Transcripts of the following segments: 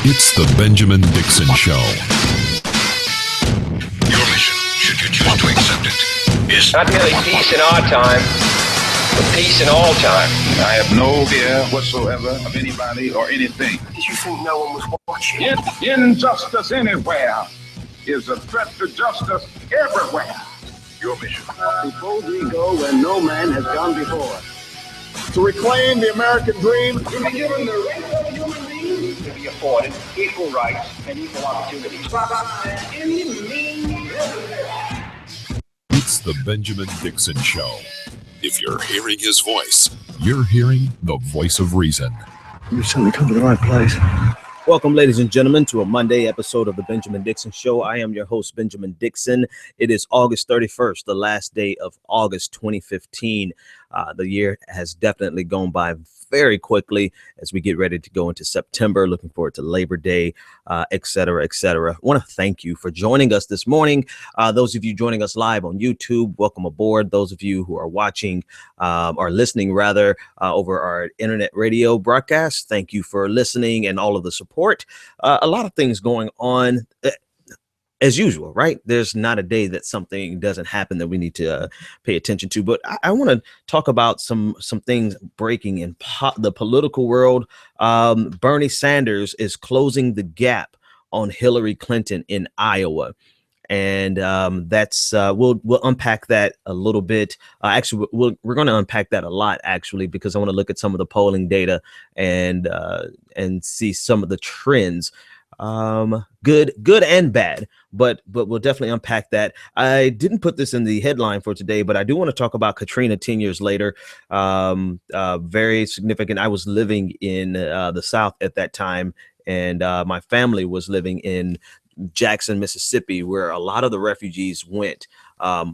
It's the Benjamin Dixon Show. Your mission, should you choose to accept it, is not merely peace in our time, but peace in all time. I have no fear whatsoever of anybody or anything. Did you think no one was watching? Injustice anywhere is a threat to justice everywhere. your mission. To boldly go where no man has gone before. To reclaim the American dream. To be given the rights of human beings to be afforded equal rights and equal opportunities. Any means necessary. It's the Benjamin Dixon Show. If you're hearing his voice, you're hearing the voice of reason. You've certainly come to the right place. Welcome, ladies and gentlemen, to a Monday episode of the Benjamin Dixon Show. I am your host, Benjamin Dixon. It is August 31st, the last day of August 2015. The year has definitely gone by very quickly as we get ready to go into September. Looking forward to Labor Day, et cetera, et cetera. I want to thank you for joining us this morning. Those of you joining us live on YouTube, welcome aboard. Those of you who are watching or listening, rather, over our internet radio broadcast, thank you for listening and all of the support. A lot of things going on. As usual, right? There's not a day that something doesn't happen that we need to pay attention to. But I want to talk about some things breaking in the political world. Bernie Sanders is closing the gap on Hillary Clinton in Iowa. And that's we'll unpack that a little bit. Actually, we're going to unpack that a lot, actually, because I want to look at some of the polling data and see some of the trends. Good and bad, but we'll definitely unpack that. I didn't put this in the headline for today, but I do want to talk about Katrina 10 years later. Very significant. I was living in the South at that time, and my family was living in Jackson, Mississippi, where a lot of the refugees went.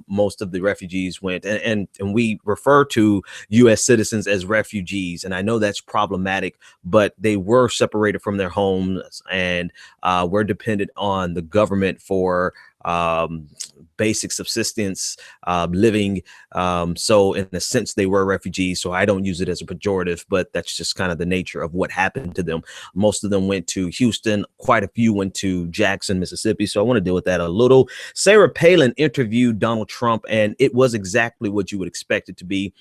Most of the refugees went, and we refer to U.S. citizens as refugees, and I know that's problematic, but they were separated from their homes and were dependent on the government for basic subsistence, living. So in a sense, they were refugees. So I don't use it as a pejorative, but that's just kind of the nature of what happened to them. Most of them went to Houston. Quite a few went to Jackson, Mississippi. So I want to deal with that a little. Sarah Palin interviewed Donald Trump, and it was exactly what you would expect it to be.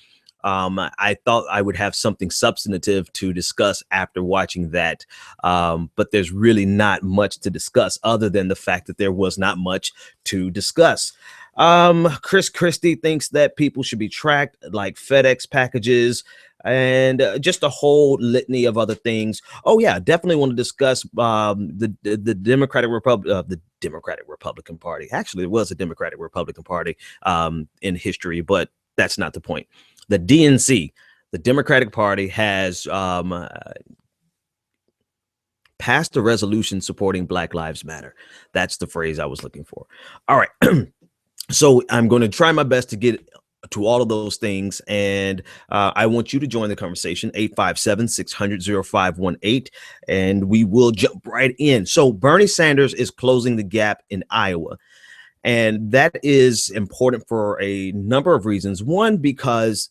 I thought I would have something substantive to discuss after watching that, but there's really not much to discuss other than the fact that there was not much to discuss. Christie thinks that people should be tracked like FedEx packages and just a whole litany of other things. Oh yeah, definitely want to discuss the Democratic Republican Party. Actually, it was a Democratic Republican Party in history, but that's not the point. The DNC, the Democratic Party, has passed a resolution supporting Black Lives Matter. That's the phrase I was looking for. All right. So I'm going to try my best to get to all of those things. And I want you to join the conversation, 857-600-0518, and we will jump right in. So Bernie Sanders is closing the gap in Iowa. And that is important for a number of reasons. One, because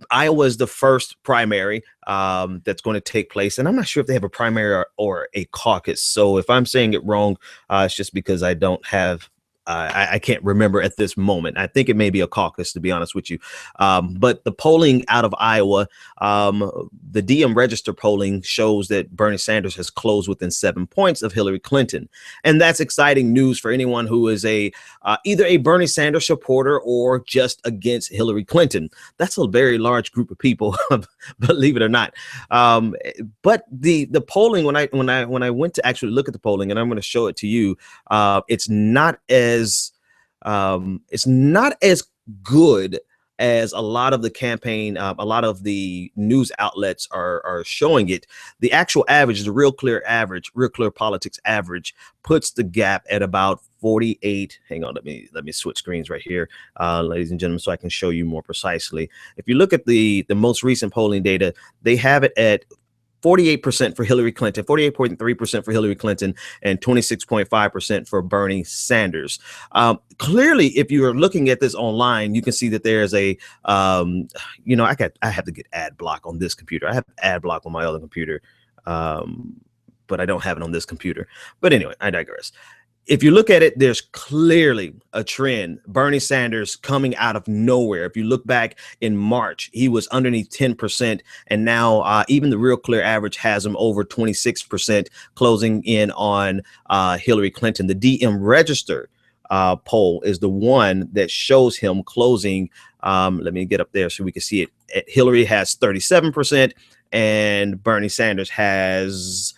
Iowa is the first primary that's going to take place. And I'm not sure if they have a primary or a caucus. So if I'm saying it wrong, it's just because I don't have I can't remember at this moment. I think it may be a caucus, to be honest with you. But the polling out of Iowa, the DM Register polling shows that Bernie Sanders has closed within 7 points of Hillary Clinton. And that's exciting news for anyone who is either a Bernie Sanders supporter or just against Hillary Clinton. That's a very large group of people, believe it or not. But the polling, when I went to actually look at the polling, and I'm going to show it to you, it's not as good as a lot of the campaign, a lot of the news outlets are showing it. The actual average, the Real Clear Politics average, puts the gap at about 48. Hang on, let me switch screens right here, ladies and gentlemen, so I can show you more precisely. If you look at the most recent polling data, they have it at 48% for Hillary Clinton, 48.3% for Hillary Clinton, and 26.5% for Bernie Sanders. Clearly, if you are looking at this online, you can see that there's a, I have to get ad block on this computer. I have ad block on my other computer. but I don't have it on this computer. But anyway, I digress. If you look at it, there's clearly a trend. Bernie Sanders coming out of nowhere. If you look back in March, he was underneath 10%. And now even the Real Clear average has him over 26%, closing in on Hillary Clinton. The DM Register poll is the one that shows him closing. Let me get up there so we can see it. Hillary has 37% and Bernie Sanders has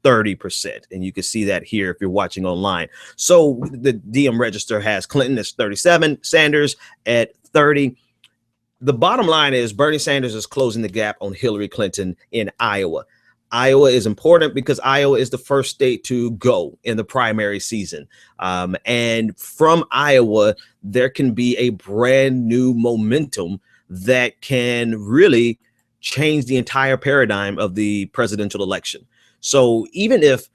30%. And you can see that here if you're watching online. So the DM Register has Clinton as 37, Sanders at 30. The bottom line is Bernie Sanders is closing the gap on Hillary Clinton in Iowa. Iowa is important because Iowa is the first state to go in the primary season. And from Iowa, there can be a brand new momentum that can really change the entire paradigm of the presidential election. So even if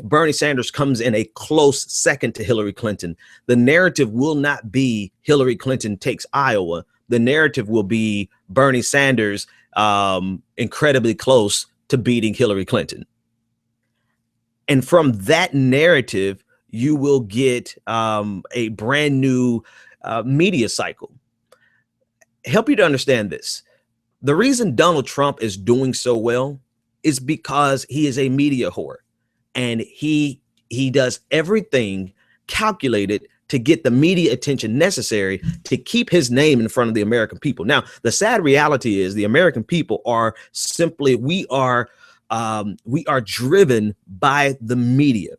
Bernie Sanders comes in a close second to Hillary Clinton, the narrative will not be Hillary Clinton takes Iowa. The narrative will be Bernie Sanders incredibly close to beating Hillary Clinton. And from that narrative, you will get a brand new media cycle. Help you to understand this. The reason Donald Trump is doing so well is because he is a media whore, and he does everything calculated to get the media attention necessary to keep his name in front of the American people. Now, the sad reality is the American people are simply, we are driven by the media.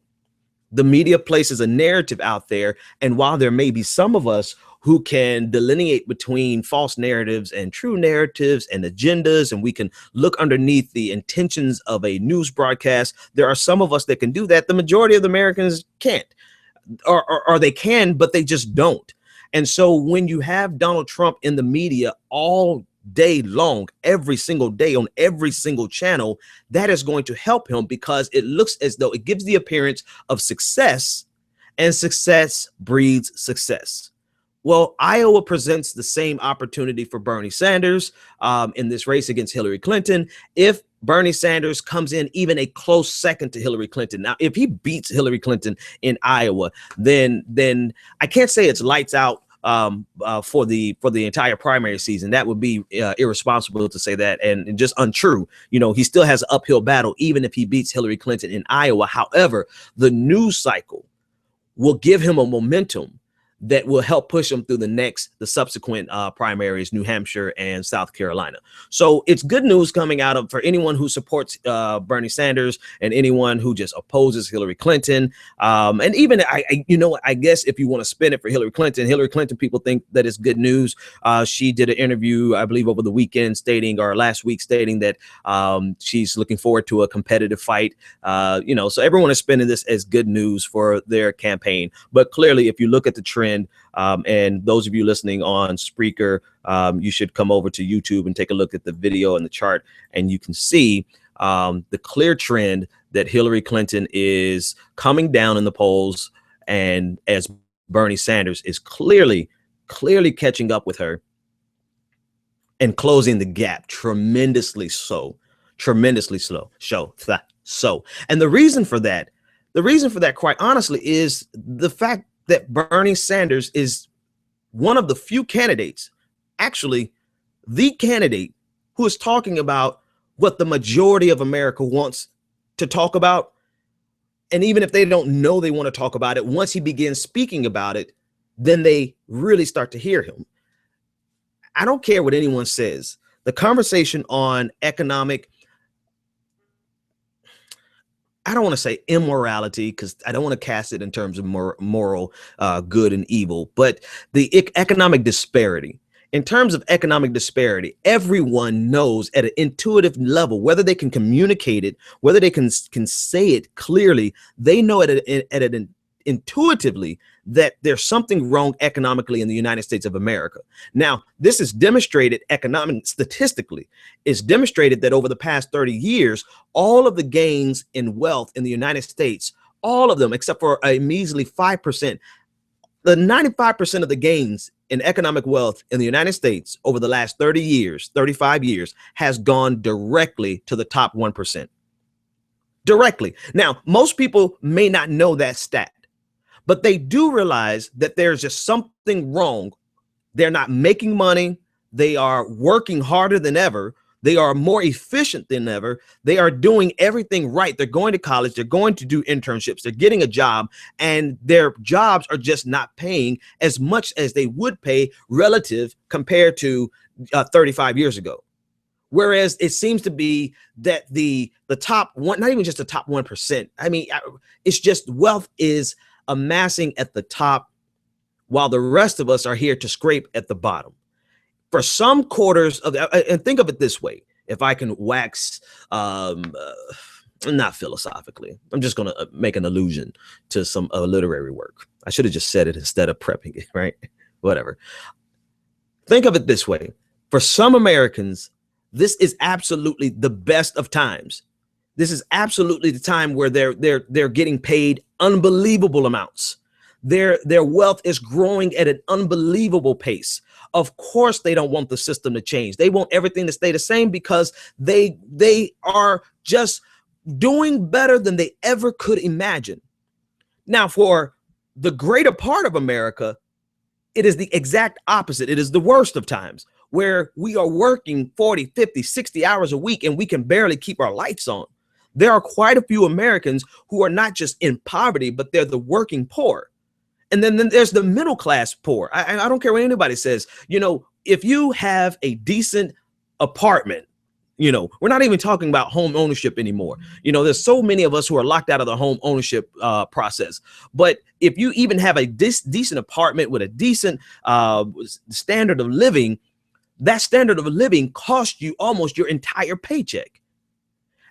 The media places a narrative out there, and while there may be some of us who can delineate between false narratives and true narratives and agendas, and we can look underneath the intentions of a news broadcast, there are some of us that can do that. The majority of the Americans can't, or they can, but they just don't. And so when you have Donald Trump in the media all day long, every single day on every single channel, that is going to help him because it looks as though it gives the appearance of success, and success breeds success. Well, Iowa presents the same opportunity for Bernie Sanders in this race against Hillary Clinton. If Bernie Sanders comes in even a close second to Hillary Clinton, now if he beats Hillary Clinton in Iowa, then I can't say it's lights out for the entire primary season. That would be irresponsible to say that, and just untrue. You know, he still has an uphill battle even if he beats Hillary Clinton in Iowa. However, the news cycle will give him a momentum that will help push him through the subsequent primaries, New Hampshire and South Carolina. So it's good news coming out of for anyone who supports Bernie Sanders and anyone who just opposes Hillary Clinton. And even I guess if you want to spin it for Hillary Clinton people think that it's good news. She did an interview, I believe, over the weekend last week stating that she's looking forward to a competitive fight. So everyone is spinning this as good news for their campaign. But clearly, if you look at the trend, and those of you listening on Spreaker, you should come over to YouTube and take a look at the video and the chart, and you can see the clear trend that Hillary Clinton is coming down in the polls, and as Bernie Sanders is clearly catching up with her and closing the gap tremendously slow. And the reason for that, quite honestly, is the fact that Bernie Sanders is one of the few candidates, actually the candidate, who is talking about what the majority of America wants to talk about. And even if they don't know they want to talk about it, once he begins speaking about it, then they really start to hear him. I don't care what anyone says. The conversation on economic, I don't want to say immorality because I don't want to cast it in terms of moral good and evil, but the economic disparity. In terms of economic disparity, everyone knows at an intuitive level, whether they can communicate it, whether they can say it clearly, they know intuitively that there's something wrong economically in the United States of America. Now, this is demonstrated statistically. It's demonstrated that over the past 30 years, all of the gains in wealth in the United States, all of them, except for a measly 5%, the 95% of the gains in economic wealth in the United States over the last 35 years, has gone directly to the top 1%. directly. Now, most people may not know that stat, but they do realize that there's just something wrong. They're not making money. They are working harder than ever. They are more efficient than ever. They are doing everything right. They're going to college. They're going to do internships. They're getting a job, and their jobs are just not paying as much as they would pay relative compared to 35 years ago. Whereas it seems to be that the top one, not even just the top 1%. I mean, it's just wealth is amassing at the top while the rest of us are here to scrape at the bottom. For some quarters of, and think of it this way, if I can wax, not philosophically, I'm just going to make an allusion to some literary work. I should have just said it instead of prepping it, right? Whatever. Think of it this way. For some Americans, this is absolutely the best of times. This is absolutely the time where they're getting paid unbelievable amounts. Their wealth is growing at an unbelievable pace. Of course, they don't want the system to change. They want everything to stay the same because they are just doing better than they ever could imagine. Now, for the greater part of America, it is the exact opposite. It is the worst of times, where we are working 40, 50, 60 hours a week and we can barely keep our lights on. There are quite a few Americans who are not just in poverty, but they're the working poor. And then there's the middle class poor. I don't care what anybody says. You know, if you have a decent apartment, you know, we're not even talking about home ownership anymore. You know, there's so many of us who are locked out of the home ownership process. But if you even have a decent apartment with a decent standard of living, that standard of living costs you almost your entire paycheck.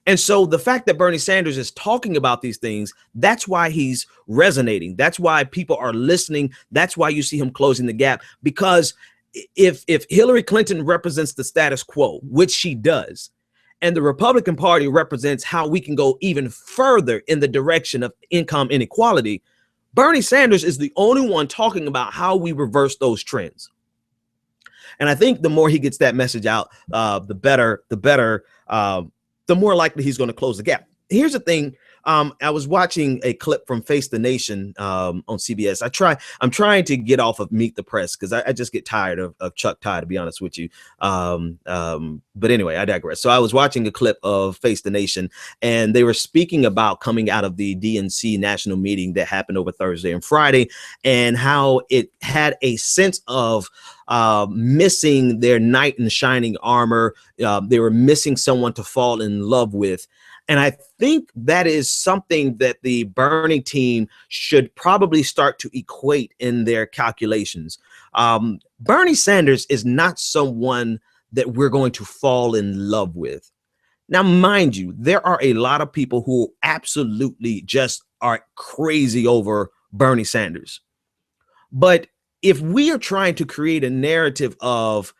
And so the fact that Bernie Sanders is talking about these things, that's why he's resonating. That's why people are listening. That's why you see him closing the gap. Because if Hillary Clinton represents the status quo, which she does, and the Republican Party represents how we can go even further in the direction of income inequality, Bernie Sanders is the only one talking about how we reverse those trends. And I think the more he gets that message out, the better, the more likely he's going to close the gap. Here's the thing. I was watching a clip from Face the Nation on CBS. I'm trying to get off of Meet the Press because I just get tired of Chuck Todd, to be honest with you. But anyway, I digress. So I was watching a clip of Face the Nation, and they were speaking about coming out of the DNC national meeting that happened over Thursday and Friday, and how it had a sense of missing their knight in shining armor. They were missing someone to fall in love with. And I think that is something that the Bernie team should probably start to equate in their calculations. Bernie Sanders is not someone that we're going to fall in love with. Now, mind you, there are a lot of people who absolutely just are crazy over Bernie Sanders. But if we are trying to create a narrative of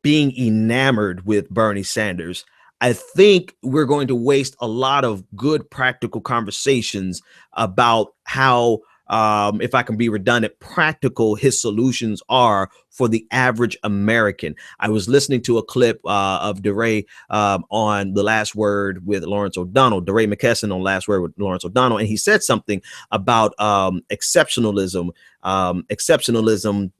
being enamored with Bernie Sanders, I think we're going to waste a lot of good practical conversations about how, if I can be redundant, practical his solutions are for the average American. I was listening to a clip of DeRay on The Last Word with Lawrence O'Donnell, DeRay McKesson on Last Word with Lawrence O'Donnell, and he said something about exceptionalism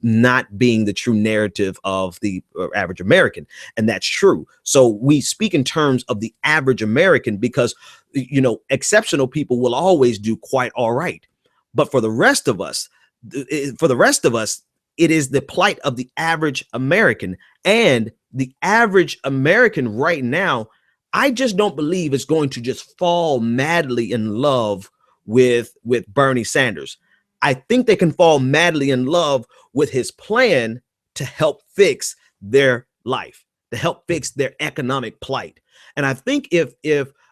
not being the true narrative of the average American. And that's true. So we speak in terms of the average American because, you know, exceptional people will always do quite all right. But for the rest of us, it is the plight of the average American. And the average American right now, I just don't believe is going to just fall madly in love with Bernie Sanders. I think they can fall madly in love with his plan to help fix their life, to help fix their economic plight. And I think if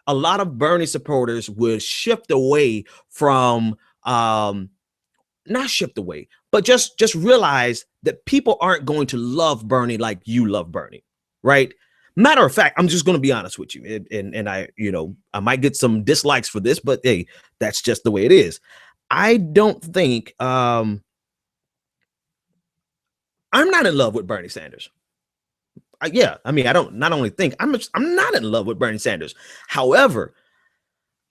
a lot of Bernie supporters would shift away from not shift away, but just realize that people aren't going to love Bernie like you love Bernie, right? Matter of fact, I'm just going to be honest with you, and I might get some dislikes for this, but hey, that's just the way it is. I don't think I'm not in love with Bernie Sanders. I don't not only think I'm not in love with Bernie Sanders. However,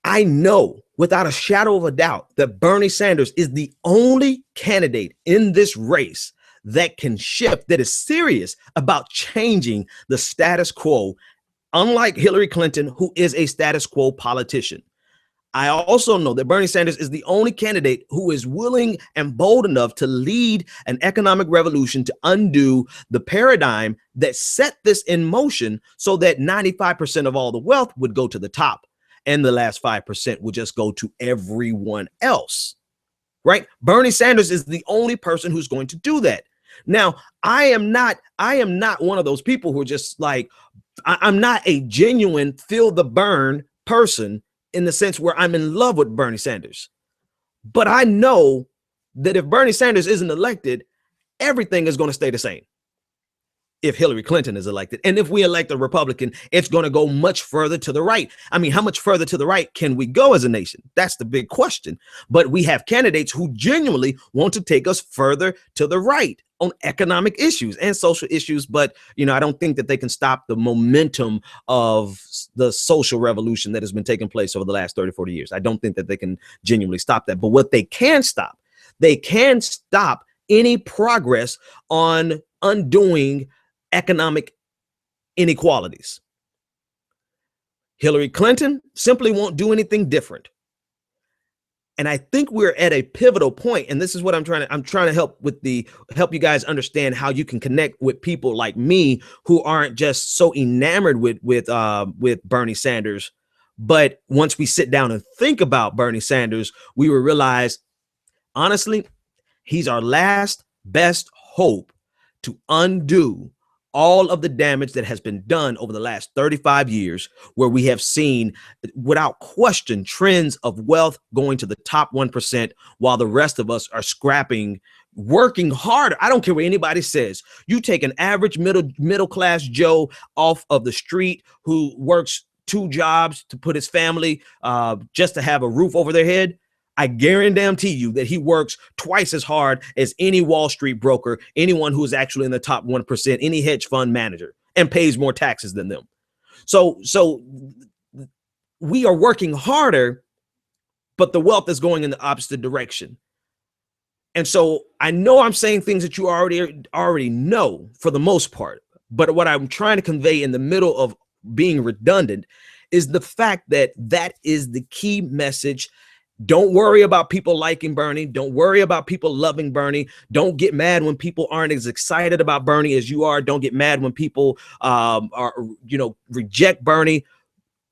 I know without a shadow of a doubt that Bernie Sanders is the only candidate in this race that can shift, that is serious about changing the status quo, unlike Hillary Clinton, who is a status quo politician. I also know that Bernie Sanders is the only candidate who is willing and bold enough to lead an economic revolution to undo the paradigm that set this in motion so that 95% of all the wealth would go to the top and the last 5% would just go to everyone else, right? Bernie Sanders is the only person who's going to do that. Now, I am not one of those people who are just like, I'm not a genuine feel the burn person in the sense where I'm in love with Bernie Sanders. But I know that if Bernie Sanders isn't elected, everything is going to stay the same if Hillary Clinton is elected. And if we elect a Republican, it's going to go much further to the right. I mean, how much further to the right can we go as a nation? That's the big question. But we have candidates who genuinely want to take us further to the right on economic issues and social issues. But, you know, I don't think that they can stop the momentum of the social revolution that has been taking place over the last 30, 40 years. I don't think that they can genuinely stop that. But what they can stop any progress on undoing economic inequalities. Hillary Clinton simply won't do anything different. And I think we're at a pivotal point, and this is what I'm trying to help you guys understand how you can connect with people like me who aren't just so enamored with Bernie Sanders, but once we sit down and think about Bernie Sanders, we will realize, honestly, he's our last best hope to undo all of the damage that has been done over the last 35 years, where we have seen, without question, trends of wealth going to the top 1%, while the rest of us are scrapping, working harder. I don't care what anybody says. You take an average middle class Joe off of the street who works 2 jobs to put his family just to have a roof over their head. I guarantee you that he works twice as hard as any Wall Street broker, anyone who is actually in the top 1%, any hedge fund manager, and pays more taxes than them. So we are working harder, but the wealth is going in the opposite direction. And so I know I'm saying things that you already know for the most part, but what I'm trying to convey in the middle of being redundant is the fact that that is the key message. Don't worry about people liking Bernie. Don't worry about people loving Bernie. Don't get mad when people aren't as excited about Bernie as you are. Don't get mad when people reject Bernie.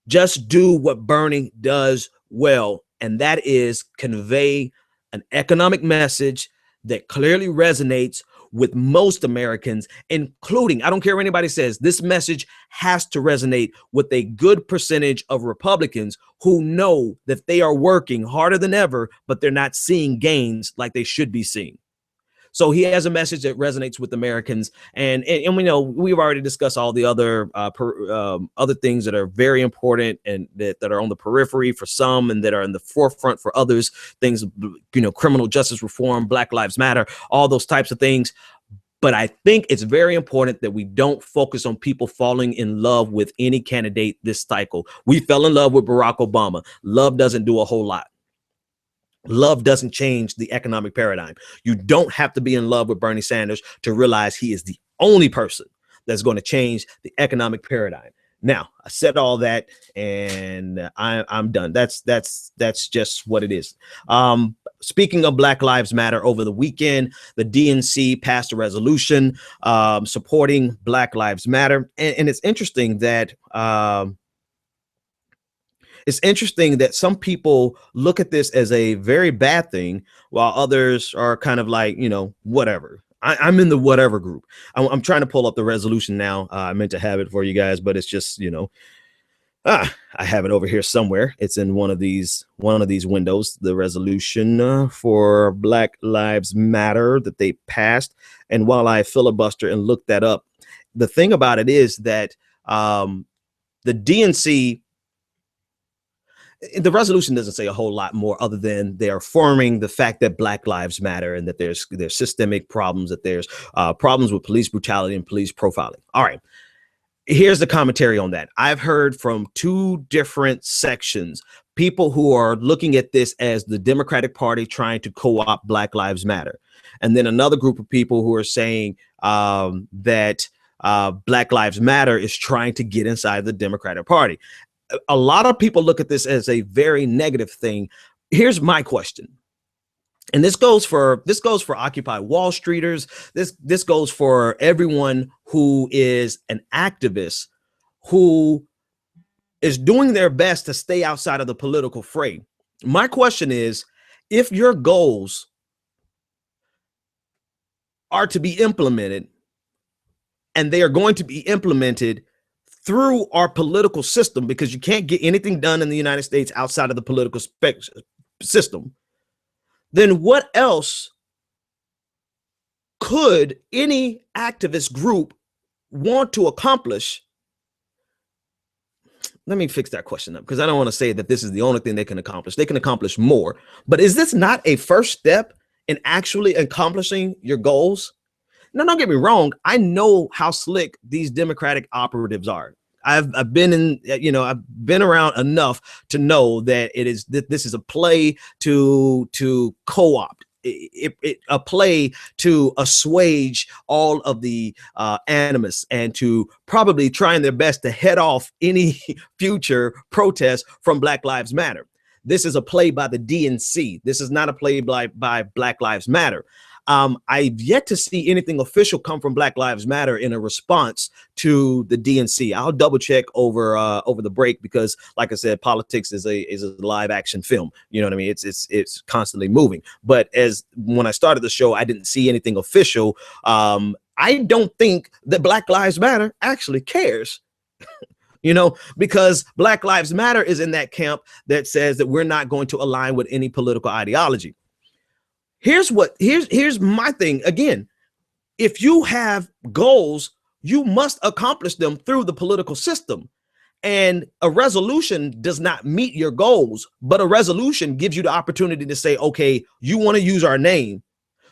Just do what Bernie does well, and that is convey an economic message that clearly resonates with most Americans, including, I don't care what anybody says, this message has to resonate with a good percentage of Republicans who know that they are working harder than ever, but they're not seeing gains like they should be seeing. So he has a message that resonates with Americans, and we know we've already discussed all the other things that are very important and that are on the periphery for some and that are in the forefront for others. Things, criminal justice reform, Black Lives Matter, all those types of things. But I think it's very important that we don't focus on people falling in love with any candidate this cycle. We fell in love with Barack Obama. Love doesn't do a whole lot. Love doesn't change the economic paradigm. You don't have to be in love with Bernie Sanders to realize he is the only person that's going to change the economic paradigm. Now, I said all that, and I'm done. That's just what it is. Speaking of Black Lives Matter, over the weekend, the DNC passed a resolution supporting Black Lives Matter, and it's interesting that some people look at this as a very bad thing, while others are kind of like, whatever. I'm in the whatever group. I'm trying to pull up the resolution now. I meant to have it for you guys, but it's just, I have it over here somewhere. It's in one of these windows, the resolution for Black Lives Matter that they passed. And while I filibuster and look that up, the thing about it is that the DNC, the resolution doesn't say a whole lot more other than they are affirming the fact that Black Lives Matter and that there's systemic problems, that there's problems with police brutality and police profiling. All right. Here's the commentary on that. I've heard from 2 different sections people who are looking at this as the Democratic Party trying to co-opt Black Lives Matter. And then another group of people who are saying that Black Lives Matter is trying to get inside the Democratic Party. A lot of people look at this as a very negative thing. Here's my question. And this goes for Occupy Wall Streeters. This goes for everyone who is an activist who is doing their best to stay outside of the political fray. My question is, if your goals are to be implemented, and they are going to be implemented through our political system, because you can't get anything done in the United States outside of the political system, then what else could any activist group want to accomplish? Let me fix that question up, because I don't want to say that this is the only thing they can accomplish. They can accomplish more. But is this not a first step in actually accomplishing your goals? Now, don't get me wrong. I know how slick these Democratic operatives are. I've been in, I've been around enough to know that this is a play to co-opt. A play to assuage all of the animus and to probably trying their best to head off any future protests from Black Lives Matter. This is a play by the DNC. This is not a play by Black Lives Matter. I've yet to see anything official come from Black Lives Matter in a response to the DNC. I'll double check over the break, because, like I said, politics is a live action film. You know what I mean? It's constantly moving. But when I started the show, I didn't see anything official. I don't think that Black Lives Matter actually cares. Because Black Lives Matter is in that camp that says that we're not going to align with any political ideology. Here's my thing. Again, if you have goals, you must accomplish them through the political system. And a resolution does not meet your goals, but a resolution gives you the opportunity to say, okay, you want to use our name.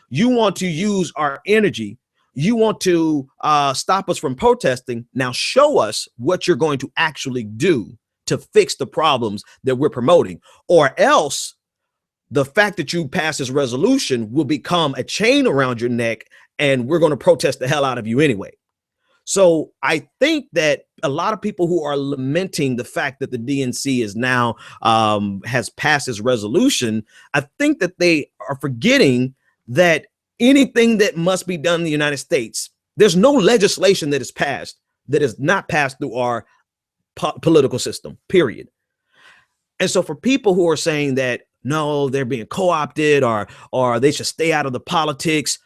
You want to use our energy. You want to stop us from protesting. Now show us what you're going to actually do to fix the problems that we're promoting, or else the fact that you pass this resolution will become a chain around your neck, and we're going to protest the hell out of you anyway. So I think that a lot of people who are lamenting the fact that the DNC is now has passed this resolution, I think that they are forgetting that anything that must be done in the United States, there's no legislation that is passed that is not passed through our political system, period. And so for people who are saying that, no, they're being co-opted or they should stay out of the politics,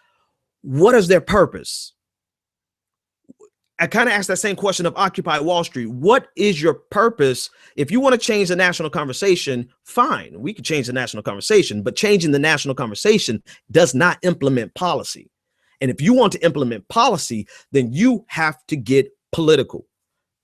what is their purpose? I kind of asked that same question of Occupy Wall Street. What is your purpose? If you want to change the national conversation, fine, we can change the national conversation, but changing the national conversation does not implement policy. And if you want to implement policy, then you have to get political,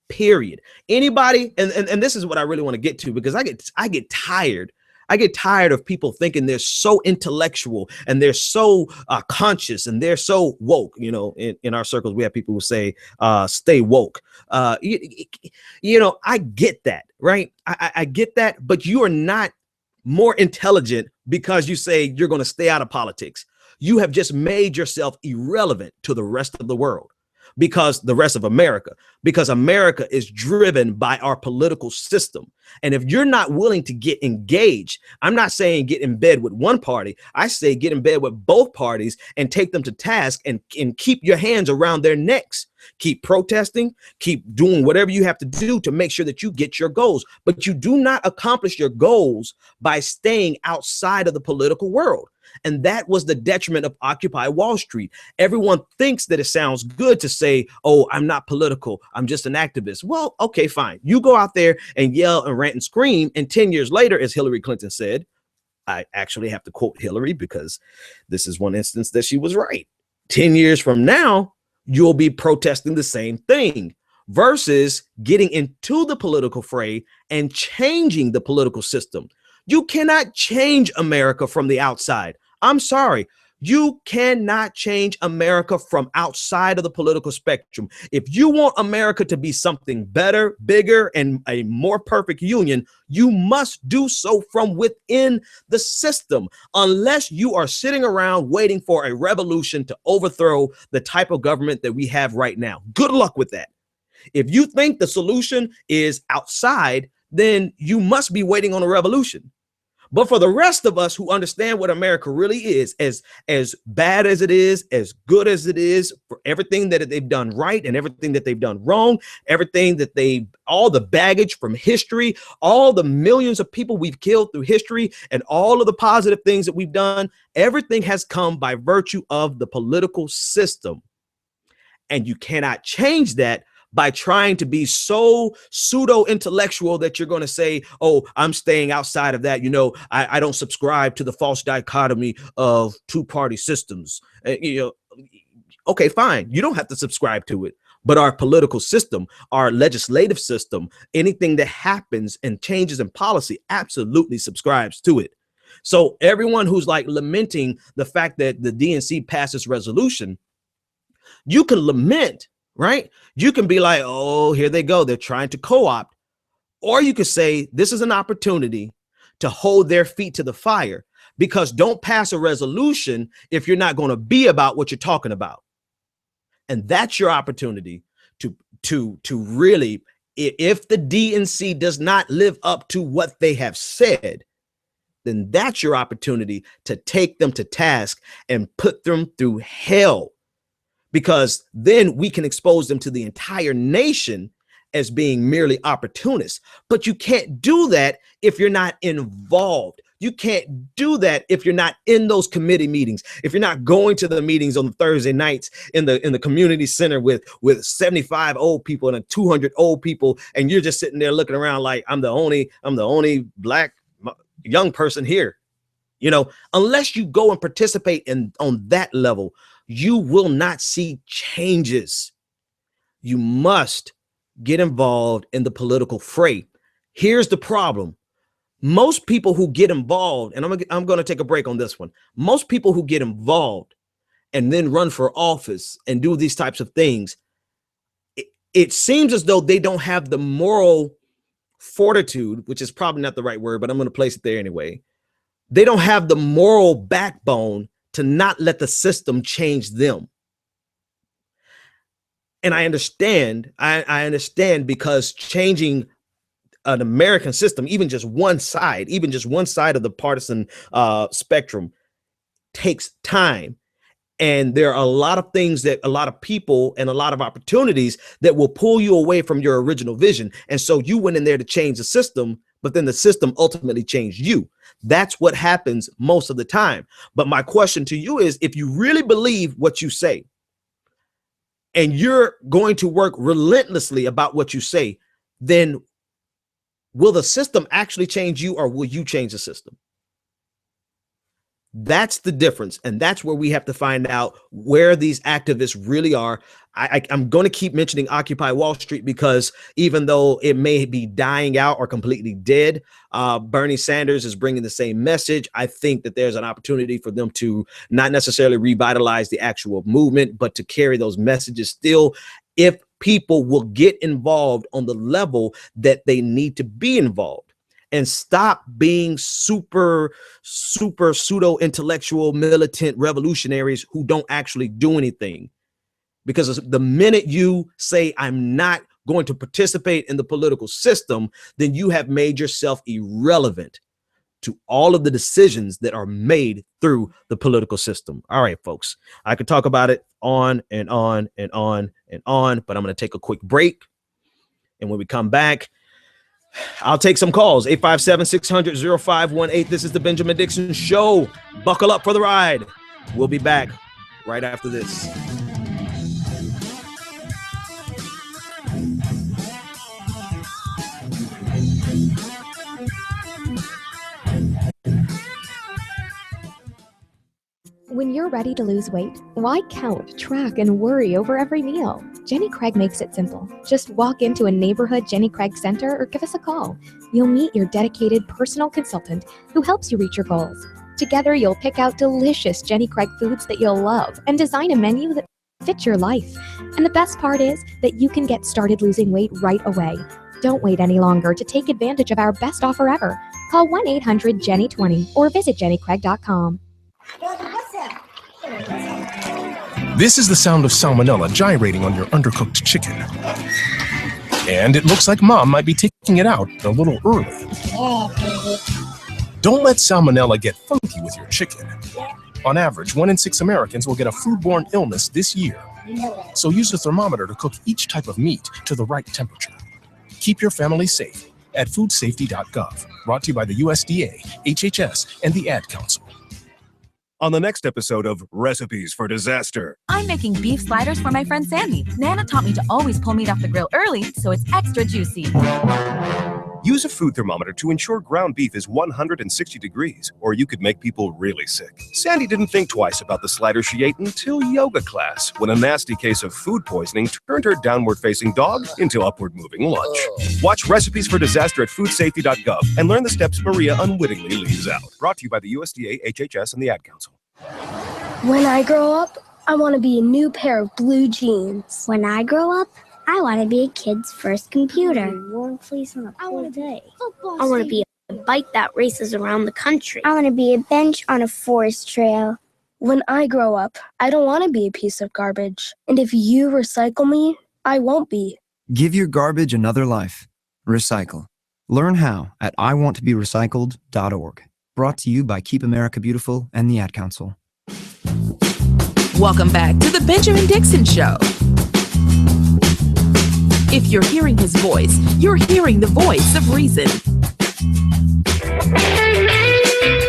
period. Anybody, and this is what I really want to get to, because I get tired. I get tired of people thinking they're so intellectual and they're so conscious and they're so woke. In our circles, we have people who say, stay woke. I get that, right? I get that, but you are not more intelligent because you say you're going to stay out of politics. You have just made yourself irrelevant to the rest of the world. Because the rest of America, because America is driven by our political system. And if you're not willing to get engaged, I'm not saying get in bed with one party. I say get in bed with both parties and take them to task and keep your hands around their necks. Keep protesting, keep doing whatever you have to do to make sure that you get your goals. But you do not accomplish your goals by staying outside of the political world. And that was the detriment of Occupy Wall Street. Everyone thinks that it sounds good to say, oh, I'm not political, I'm just an activist. Well, okay, fine. You go out there and yell and rant and scream. And 10 years later, as Hillary Clinton said, I actually have to quote Hillary because this is one instance that she was right. 10 years from now, you'll be protesting the same thing versus getting into the political fray and changing the political system. You cannot change America from the outside. I'm sorry. You cannot change America from outside of the political spectrum. If you want America to be something better, bigger, and a more perfect union, you must do so from within the system, unless you are sitting around waiting for a revolution to overthrow the type of government that we have right now. Good luck with that. If you think the solution is outside, then you must be waiting on a revolution. But for the rest of us who understand what America really is, as bad as it is, as good as it is, for everything that they've done right and everything that they've done wrong, everything that all the baggage from history, all the millions of people we've killed through history, and all of the positive things that we've done, everything has come by virtue of the political system. And you cannot change that by trying to be so pseudo-intellectual that you're going to say, oh, I'm staying outside of that. You know, I don't subscribe to the false dichotomy of two-party systems. Okay, fine. You don't have to subscribe to it. But our political system, our legislative system, anything that happens and changes in policy absolutely subscribes to it. So everyone who's like lamenting the fact that the DNC passed this resolution, you can lament, right? You can be like, oh, here they go. They're trying to co-opt. Or you could say this is an opportunity to hold their feet to the fire, because don't pass a resolution if you're not going to be about what you're talking about. And that's your opportunity to really, if the DNC does not live up to what they have said, then that's your opportunity to take them to task and put them through hell. Because then we can expose them to the entire nation as being merely opportunists. But you can't do that if you're not involved. You can't do that if you're not in those committee meetings, if you're not going to the meetings on Thursday nights in the community center with 75 old people and 200 old people, and you're just sitting there looking around like I'm the only black young person here. You know, unless you go and participate on that level, you will not see changes. You must get involved in the political fray. Here's the problem. Most people who get involved, and I'm going to take a break on this one. Most people who get involved and then run for office and do these types of things, it seems as though they don't have the moral fortitude, which is probably not the right word, but I'm going to place it there anyway. They don't have the moral backbone to not let the system change them. And I understand, I understand, because changing an American system, even just one side of the partisan spectrum, takes time. And there are a lot of things that a lot of people and a lot of opportunities that will pull you away from your original vision. And so you went in there to change the system, but then the system ultimately changed you. That's what happens most of the time. But my question to you is, if you really believe what you say, and you're going to work relentlessly about what you say, then will the system actually change you, or will you change the system? That's the difference. And that's where we have to find out where these activists really are. I'm going to keep mentioning Occupy Wall Street, because even though it may be dying out or completely dead, Bernie Sanders is bringing the same message. I think that there's an opportunity for them to not necessarily revitalize the actual movement, but to carry those messages still, if people will get involved on the level that they need to be involved. And stop being super pseudo-intellectual, militant revolutionaries who don't actually do anything. Because the minute you say, I'm not going to participate in the political system, then you have made yourself irrelevant to all of the decisions that are made through the political system. All right, folks, I could talk about it on and on and on and on, but I'm going to take a quick break. And when we come back, I'll take some calls. 857-600-0518. This is the Benjamin Dixon Show. Buckle up for the ride. We'll be back right after this. When you're ready to lose weight, why count, track, and worry over every meal? Jenny Craig makes it simple. Just walk into a neighborhood Jenny Craig center or give us a call. You'll meet your dedicated personal consultant who helps you reach your goals. Together, you'll pick out delicious Jenny Craig foods that you'll love and design a menu that fits your life. And the best part is that you can get started losing weight right away. Don't wait any longer to take advantage of our best offer ever. Call 1-800-JENNY20 or visit jennycraig.com. This is the sound of salmonella gyrating on your undercooked chicken. And it looks like Mom might be taking it out a little early. Don't let salmonella get funky with your chicken. On average, 1 in 6 Americans will get a foodborne illness this year. So use a thermometer to cook each type of meat to the right temperature. Keep your family safe at foodsafety.gov. Brought to you by the USDA, HHS, and the Ad Council. On the next episode of Recipes for Disaster. I'm making beef sliders for my friend Sandy. Nana taught me to always pull meat off the grill early so it's extra juicy. Use a food thermometer to ensure ground beef is 160 degrees, or you could make people really sick. Sandy didn't think twice about the slider she ate until yoga class, when a nasty case of food poisoning turned her downward-facing dog into upward-moving lunch. Watch Recipes for Disaster at foodsafety.gov and learn the steps Maria unwittingly leaves out. Brought to you by the USDA, HHS, and the Ad Council. When I grow up, I want to be a new pair of blue jeans. When I grow up, I want to be a kid's first computer. I want to be a bike that races around the country. I want to be a bench on a forest trail. When I grow up, I don't want to be a piece of garbage. And if you recycle me, I won't be. Give your garbage another life. Recycle. Learn how at iwanttoberecycled.org. Brought to you by Keep America Beautiful and the Ad Council. Welcome back to the Benjamin Dixon Show. If you're hearing his voice, you're hearing the voice of reason.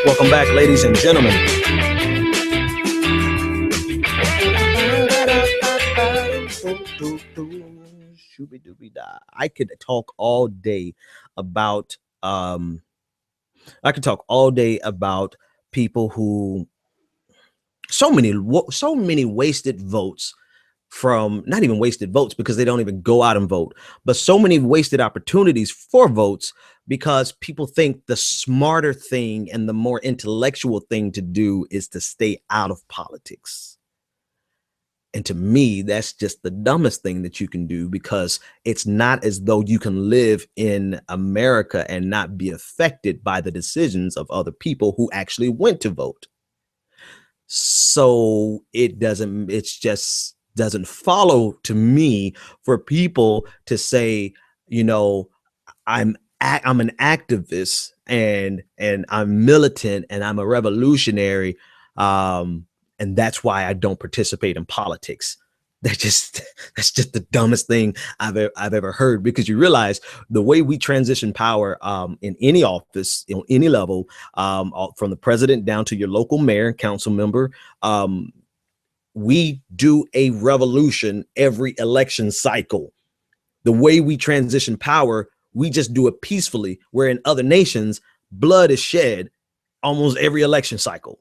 Welcome back, ladies and gentlemen. I could talk all day about people who so many wasted votes from, not even wasted votes because they don't even go out and vote, but so many wasted opportunities for votes because people think the smarter thing and the more intellectual thing to do is to stay out of politics. And to me, that's just the dumbest thing that you can do, because it's not as though you can live in America and not be affected by the decisions of other people who actually went to vote. So it just doesn't follow to me for people to say, you know, I'm an activist and I'm militant and I'm a revolutionary, and that's why I don't participate in politics. That's just the dumbest thing I've ever heard, because you realize the way we transition power in any office, on any level, from the president down to your local mayor, council member, we do a revolution every election cycle. The way we transition power, we just do it peacefully, where in other nations, blood is shed almost every election cycle.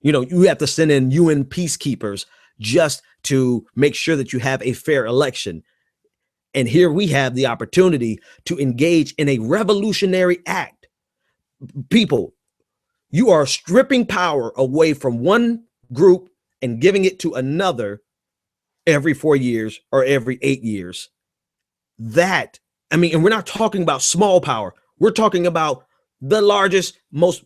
You know, you have to send in UN peacekeepers just to make sure that you have a fair election. And here we have the opportunity to engage in a revolutionary act. People, you are stripping power away from one group and giving it to another every 4 years or every 8 years. And we're not talking about small power. We're talking about the largest, but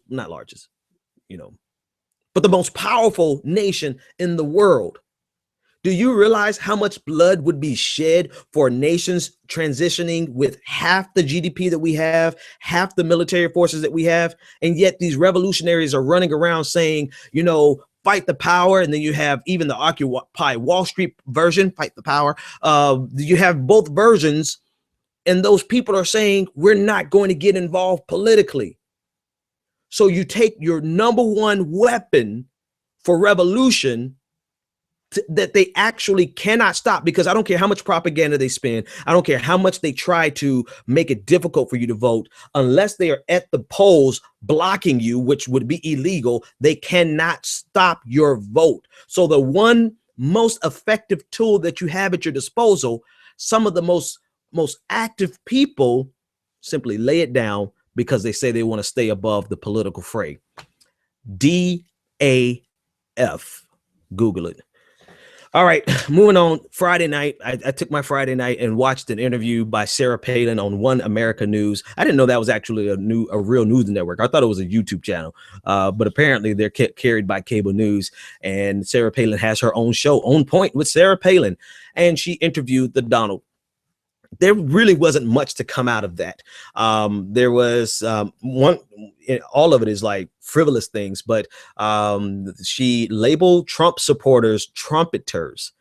the most powerful nation in the world. Do you realize how much blood would be shed for nations transitioning with half the GDP that we have, half the military forces that we have? And yet these revolutionaries are running around saying, you know, fight the power. And then you have even the Occupy Wall Street version, fight the power. You have both versions. And those people are saying, we're not going to get involved politically. So you take your number one weapon for revolution that they actually cannot stop, because I don't care how much propaganda they spend. I don't care how much they try to make it difficult for you to vote. Unless they are at the polls blocking you, which would be illegal, they cannot stop your vote. So the one most effective tool that you have at your disposal, some of the most active people simply lay it down because they say they want to stay above the political fray. DAF. Google it. All right, moving on. Friday night, I took my Friday night and watched an interview by Sarah Palin on One America News. I didn't know that was actually a real news network. I thought it was a YouTube channel, but apparently they're carried by cable news. And Sarah Palin has her own show, On Point with Sarah Palin, and she interviewed the Donald. There really wasn't much to come out of that. There was all of it is like frivolous things, but she labeled Trump supporters trumpeters.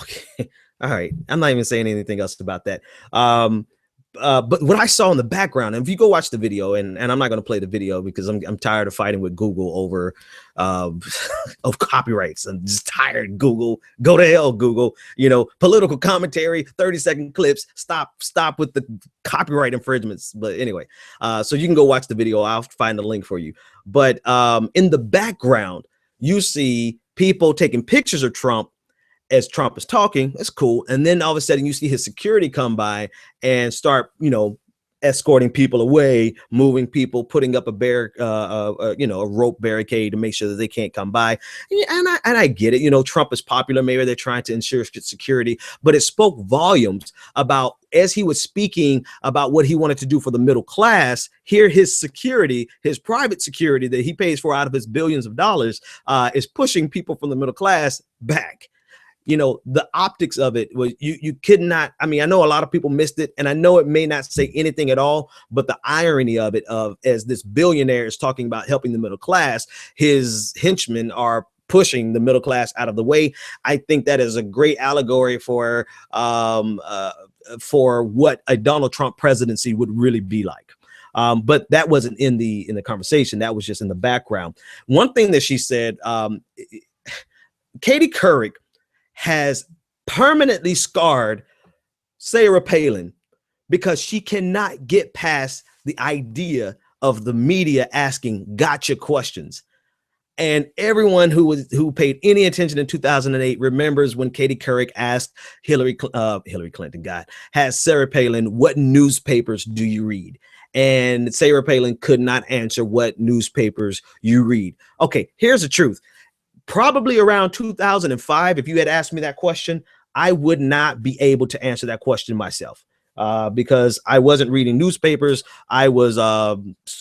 Okay, all right. I'm not even saying anything else about that. But what I saw in the background, and if you go watch the video, and I'm not going to play the video because I'm tired of fighting with Google over of copyrights. I'm just tired. Google, go to hell, Google. You know, political commentary, 30-second clips. Stop with the copyright infringements. But anyway, so you can go watch the video. I'll find the link for you. But in the background, you see people taking pictures of Trump as Trump is talking. That's cool. And then all of a sudden you see his security come by and start, escorting people away, moving people, putting up a rope barricade to make sure that they can't come by. And I get it. Trump is popular. Maybe they're trying to ensure security, but it spoke volumes about, as he was speaking about what he wanted to do for the middle class, here his security, his private security that he pays for out of his billions of dollars, is pushing people from the middle class back. The optics of it was you could not. I mean, I know a lot of people missed it, and I know it may not say anything at all, but the irony of it, as this billionaire is talking about helping the middle class, his henchmen are pushing the middle class out of the way. I think that is a great allegory for what a Donald Trump presidency would really be like. But that wasn't in the conversation. That was just in the background. One thing that she said, Katie Couric has permanently scarred Sarah Palin because she cannot get past the idea of the media asking gotcha questions. And everyone who paid any attention in 2008 remembers when Katie Couric asked Hillary Clinton, has Sarah Palin, what newspapers do you read? And Sarah Palin could not answer what newspapers you read. Okay, here's the truth. Probably around 2005, if you had asked me that question, I would not be able to answer that question myself because I wasn't reading newspapers. I was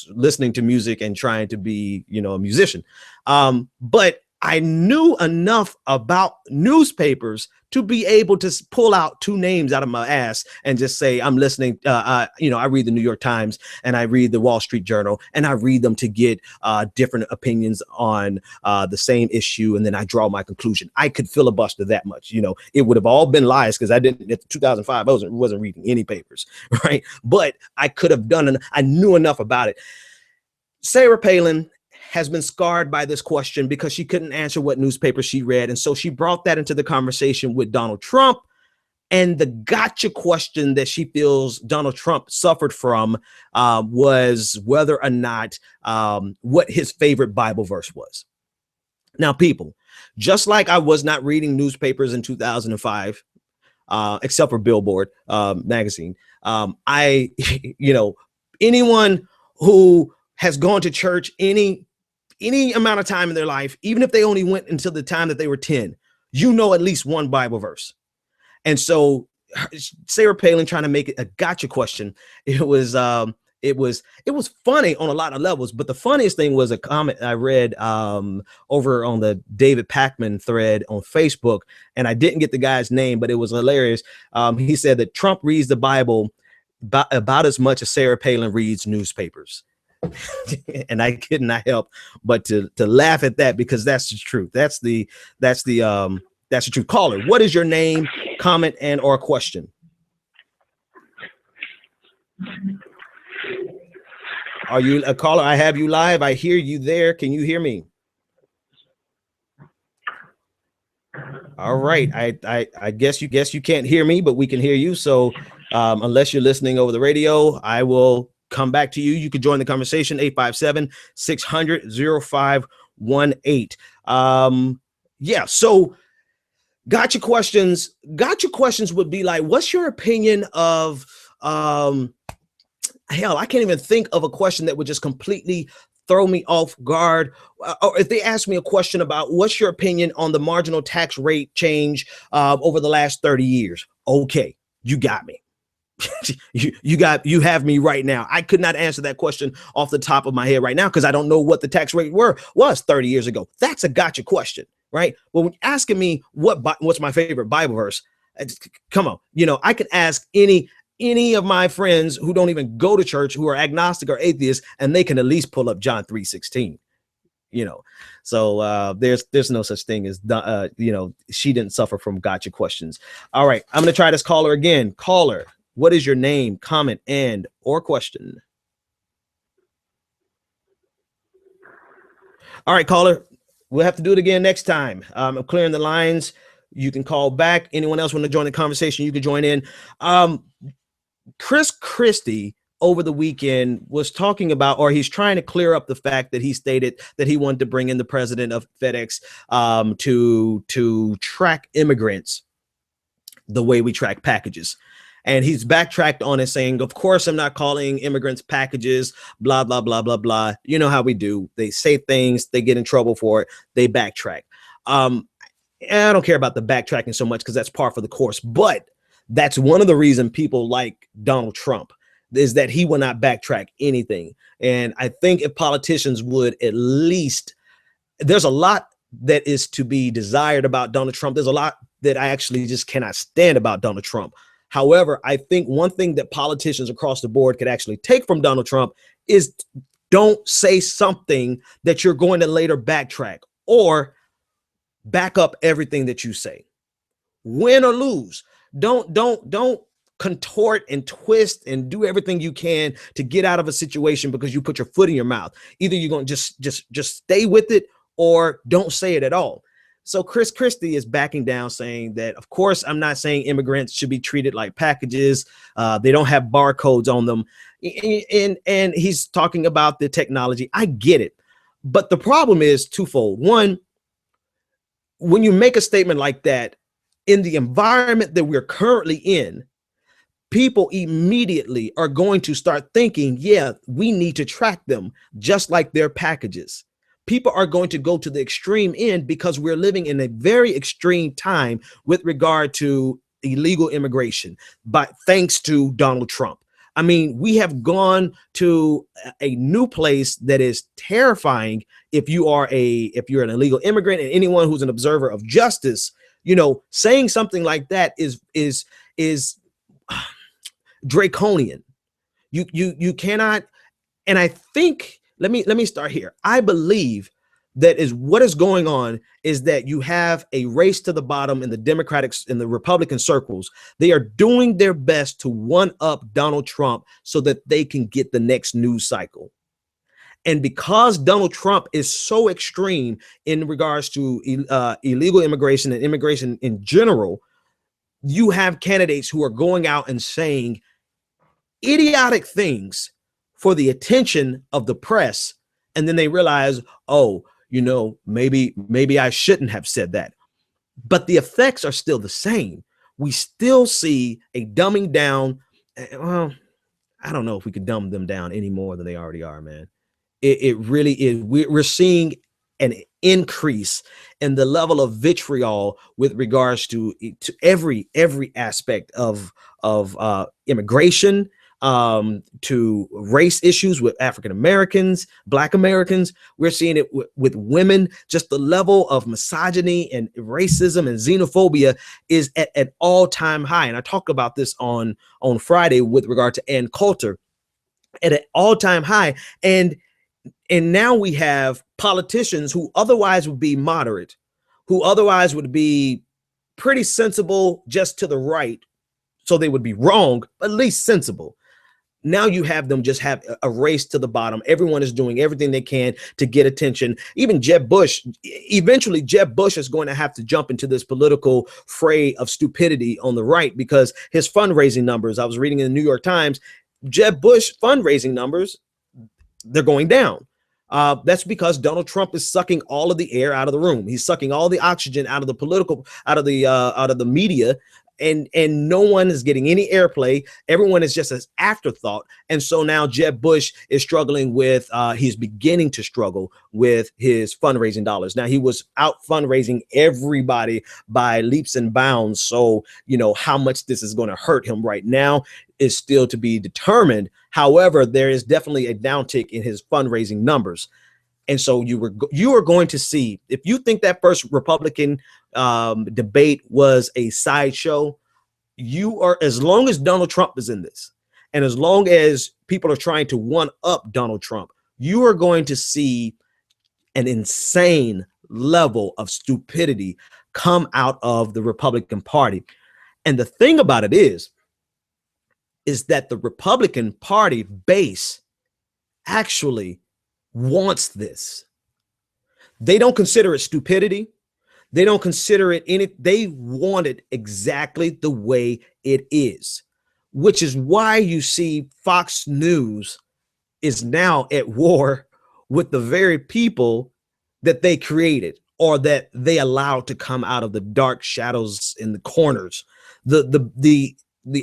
listening to music and trying to be, a musician. But I knew enough about newspapers to be able to pull out two names out of my ass and just say, I'm listening. I read the New York Times and I read the Wall Street Journal, and I read them to get different opinions on the same issue. And then I draw my conclusion. I could filibuster that much. It would have all been lies because I didn't, in 2005, I wasn't reading any papers, right? But I could have done, and I knew enough about it. Sarah Palin has been scarred by this question because she couldn't answer what newspaper she read. And so she brought that into the conversation with Donald Trump. And the gotcha question that she feels Donald Trump suffered from was whether or not what his favorite Bible verse was. Now, people, just like I was not reading newspapers in 2005, except for Billboard magazine, anyone who has gone to church any amount of time in their life, even if they only went until the time that they were 10, at least one Bible verse. And so Sarah Palin trying to make it a gotcha question. It was funny on a lot of levels, but the funniest thing was a comment I read over on the David Pakman thread on Facebook, and I didn't get the guy's name, but it was hilarious. He said that Trump reads the Bible about as much as Sarah Palin reads newspapers. And I could not help but to laugh at that because that's the truth. That's the truth. Caller, what is your name, comment, and or question? Are you a caller? I have you live. I hear you there. Can you hear me? All right. I guess you can't hear me, but we can hear you. So unless you're listening over the radio, I will come back to you. You can join the conversation, 857-600-0518. So gotcha questions would be like, what's your opinion of hell, I can't even think of a question that would just completely throw me off guard, or if they ask me a question about what's your opinion on the marginal tax rate change over the last 30 years, okay, you got me. you have me right now. I could not answer that question off the top of my head right now because I don't know what the tax rate was 30 years ago. That's a gotcha question, right? Well, when you're asking me what's my favorite Bible verse, come on, I can ask any of my friends who don't even go to church, who are agnostic or atheists, and they can at least pull up John 3:16. So there's no such thing as she didn't suffer from gotcha questions. All right, I'm gonna try this caller again. Caller, what is your name, comment, or question? All right, caller, we'll have to do it again next time. I'm clearing the lines. You can call back. Anyone else want to join the conversation, you can join in. Christie over the weekend was talking about, or he's trying to clear up the fact that he stated that he wanted to bring in the president of FedEx to track immigrants the way we track packages. And he's backtracked on it, saying, of course, I'm not calling immigrants packages, blah, blah, blah, blah, blah. You know how we do. They say things, they get in trouble for it, they backtrack. And I don't care about the backtracking so much because that's par for the course. But that's one of the reasons people like Donald Trump, is that he will not backtrack anything. And I think if politicians would at least, there's a lot that is to be desired about Donald Trump. There's a lot that I actually just cannot stand about Donald Trump. However, I think one thing that politicians across the board could actually take from Donald Trump is don't say something that you're going to later backtrack, or back up everything that you say. Win or lose. Don't contort and twist and do everything you can to get out of a situation because you put your foot in your mouth. Either you're going to just stay with it or don't say it at all. So Christie is backing down, saying that, of course, I'm not saying immigrants should be treated like packages. They don't have barcodes on them. And he's talking about the technology. I get it. But the problem is twofold. One, when you make a statement like that, in the environment that we're currently in, people immediately are going to start thinking, yeah, we need to track them just like their packages. People are going to go to the extreme end because we're living in a very extreme time with regard to illegal immigration, but thanks to Donald Trump. I mean, we have gone to a new place that is terrifying if you're an illegal immigrant, and anyone who's an observer of justice, saying something like that is draconian. You cannot. And I think, let me start here. I believe that is what is going on is that you have a race to the bottom in the Democratic and the Republican circles. They are doing their best to one up Donald Trump so that they can get the next news cycle. And because Donald Trump is so extreme in regards to illegal immigration and immigration in general, you have candidates who are going out and saying idiotic things for the attention of the press. And then they realize, oh, maybe I shouldn't have said that. But the effects are still the same. We still see a dumbing down. Well, I don't know if we could dumb them down any more than they already are, man. It really is. We're seeing an increase in the level of vitriol with regards to every aspect of immigration, to race issues with African Americans, Black Americans. We're seeing it with women. Just the level of misogyny and racism and xenophobia is at an all-time high. And I talked about this on Friday with regard to Ann Coulter, at an all-time high. And now we have politicians who otherwise would be moderate, who otherwise would be pretty sensible just to the right, so they would be wrong, but at least sensible. Now you have them just have a race to the bottom. Everyone is doing everything they can to get attention. Even Jeb Bush, eventually Jeb Bush is going to have to jump into this political fray of stupidity on the right because his fundraising numbers, I was reading in the New York Times, Jeb Bush fundraising numbers, they're going down. That's because Donald Trump is sucking all of the air out of the room. He's sucking all the oxygen out of the political, out of the media, and no one is getting any airplay. Everyone is just an afterthought. And so now Jeb Bush is struggling with, he's beginning to struggle with his fundraising dollars. Now, he was out fundraising everybody by leaps and bounds. So, you know, how much this is going to hurt him right now is still to be determined. However, there is definitely a downtick in his fundraising numbers. And so you are going to see, if you think that first Republican debate was a sideshow, you are, as long as Donald Trump is in this, and as long as people are trying to one up Donald Trump, you are going to see an insane level of stupidity come out of the Republican Party. And the thing about it is that the Republican Party base actually wants this. They don't consider it stupidity. They don't consider it any, they want it exactly the way it is, which is why you see Fox News is now at war with the very people that they created, or that they allowed to come out of the dark shadows in the corners, the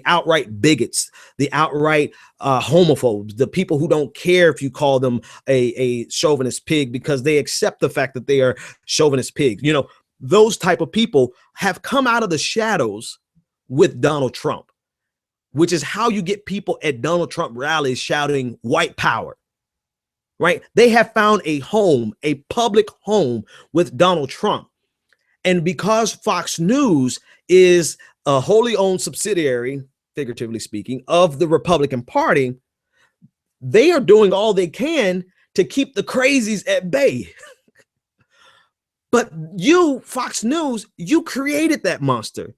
outright bigots, the outright homophobes, the people who don't care if you call them a chauvinist pig because they accept the fact that they are chauvinist pigs. You know, those type of people have come out of the shadows with Donald Trump, which is how you get people at Donald Trump rallies shouting white power, right? They have found a home, a public home with Donald Trump. And because Fox News is a wholly owned subsidiary, figuratively speaking, of the Republican Party, they are doing all they can to keep the crazies at bay. But you, Fox News, you created that monster.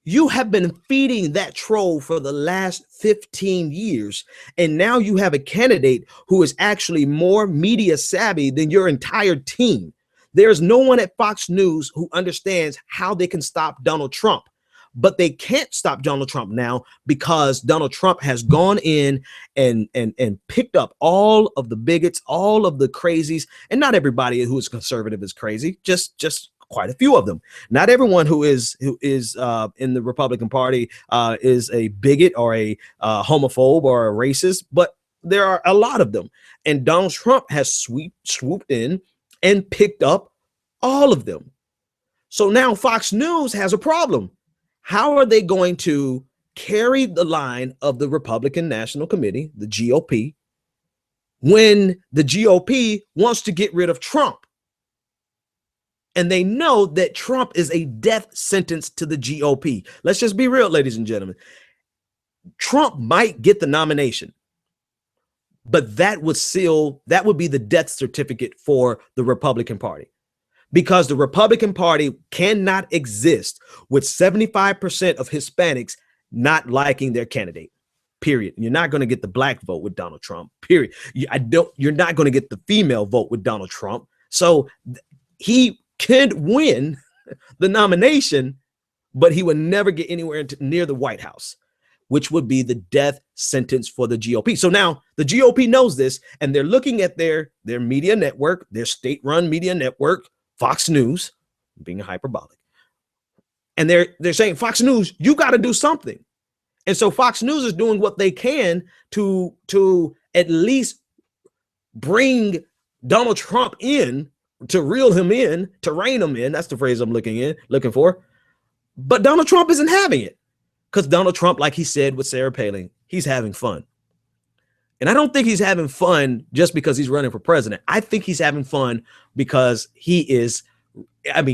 You have been feeding that troll for the last 15 years. And now you have a candidate who is actually more media savvy than your entire team. There's no one at Fox News who understands how they can stop Donald Trump. But they can't stop Donald Trump now because Donald Trump has gone in and picked up all of the bigots, all of the crazies, and not everybody who is conservative is crazy, just quite a few of them. Not everyone who is in the Republican Party is a bigot or a homophobe or a racist, but there are a lot of them. And Donald Trump has swooped in and picked up all of them. So now Fox News has a problem. How are they going to carry the line of the Republican National Committee, the GOP, when the GOP wants to get rid of Trump? And they know that Trump is a death sentence to the GOP. Let's just be real, ladies and gentlemen. Trump might get the nomination, but that would be the death certificate for the Republican Party. Because the Republican Party cannot exist with 75% of Hispanics not liking their candidate, period. You're not going to get the black vote with Donald Trump, period. You're not going to get the female vote with Donald Trump. So he can win the nomination, but he would never get anywhere near the White House, which would be the death sentence for the GOP. So now the GOP knows this, and they're looking at their media network, their state-run media network, Fox News, being hyperbolic. And they're saying, Fox News, you got to do something. And so Fox News is doing what they can to at least bring Donald Trump in, to reel him in, to rein him in. That's the phrase I'm looking for. But Donald Trump isn't having it, because Donald Trump, like he said with Sarah Palin, he's having fun. And I don't think he's having fun just because he's running for president. I think he's having fun because he is,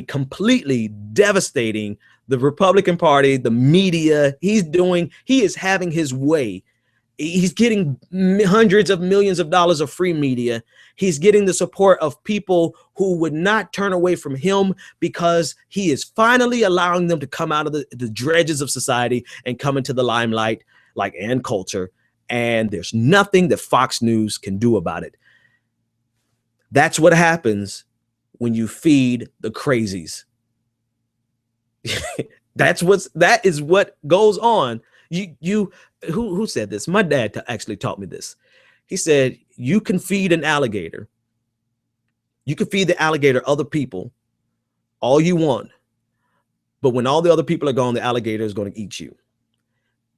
completely devastating the Republican Party, the media. He is having his way. He's getting hundreds of millions of dollars of free media. He's getting the support of people who would not turn away from him, because he is finally allowing them to come out of the dredges of society and come into the limelight, like Ann Coulter. And there's nothing that Fox News can do about it. That's what happens when you feed the crazies. That is what goes on. Who said this? My dad actually taught me this. He said, you can feed an alligator. You can feed the alligator other people all you want, But when all the other people are gone, the alligator is going to eat you.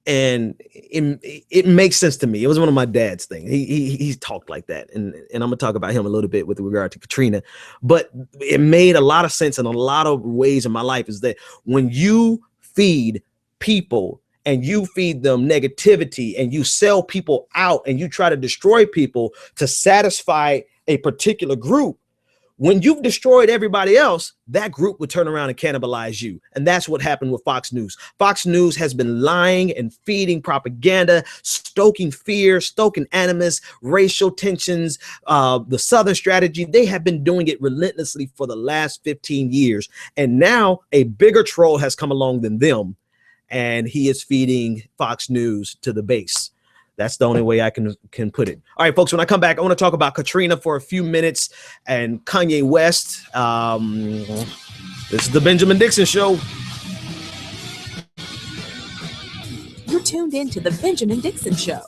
And it makes sense to me. It was one of my dad's things. He talked like that. And I'm going to talk about him a little bit with regard to Katrina. But it made a lot of sense in a lot of ways in my life, is that when you feed people and you feed them negativity and you sell people out and you try to destroy people to satisfy a particular group, when you've destroyed everybody else, that group would turn around and cannibalize you. And that's what happened with Fox News. Fox News has been lying and feeding propaganda, stoking fear, stoking animus, racial tensions, the Southern strategy. They have been doing it relentlessly for the last 15 years. And now a bigger troll has come along than them, and he is feeding Fox News to the base. That's the only way I can put it. All right, folks, when I come back, I want to talk about Katrina for a few minutes and Kanye West. This is the Benjamin Dixon Show. You're tuned in to the Benjamin Dixon Show.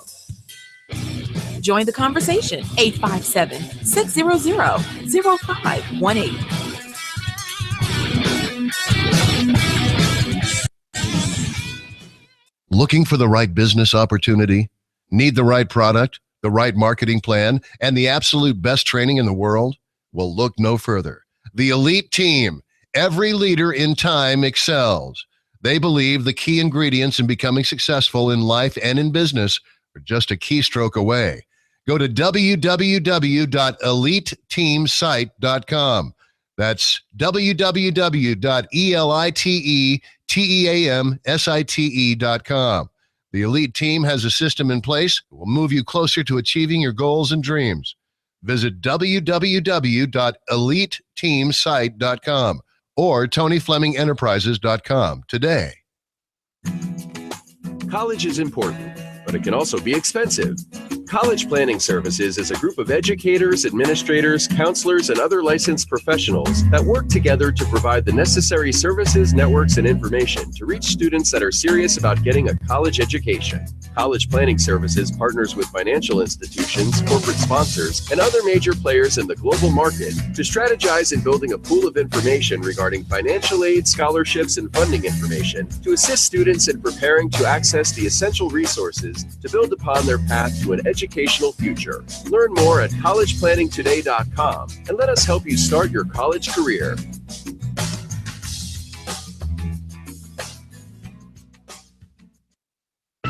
Join the conversation, 857-600-0518. Looking for the right business opportunity? Need the right product, the right marketing plan, and the absolute best training in the world? Well, look no further. The Elite Team. Every leader in time excels. They believe the key ingredients in becoming successful in life and in business are just a keystroke away. Go to www.eliteteamsite.com. That's www.eliteteamsite.com. The Elite Team has a system in place that will move you closer to achieving your goals and dreams. Visit www.eliteteamsite.com or TonyFlemingEnterprises.com today. College is important, but it can also be expensive. College Planning Services is a group of educators, administrators, counselors, and other licensed professionals that work together to provide the necessary services, networks, and information to reach students that are serious about getting a college education. College Planning Services partners with financial institutions, corporate sponsors, and other major players in the global market to strategize in building a pool of information regarding financial aid, scholarships, and funding information to assist students in preparing to access the essential resources to build upon their path to an educational future. Learn more at collegeplanningtoday.com and let us help you start your college career.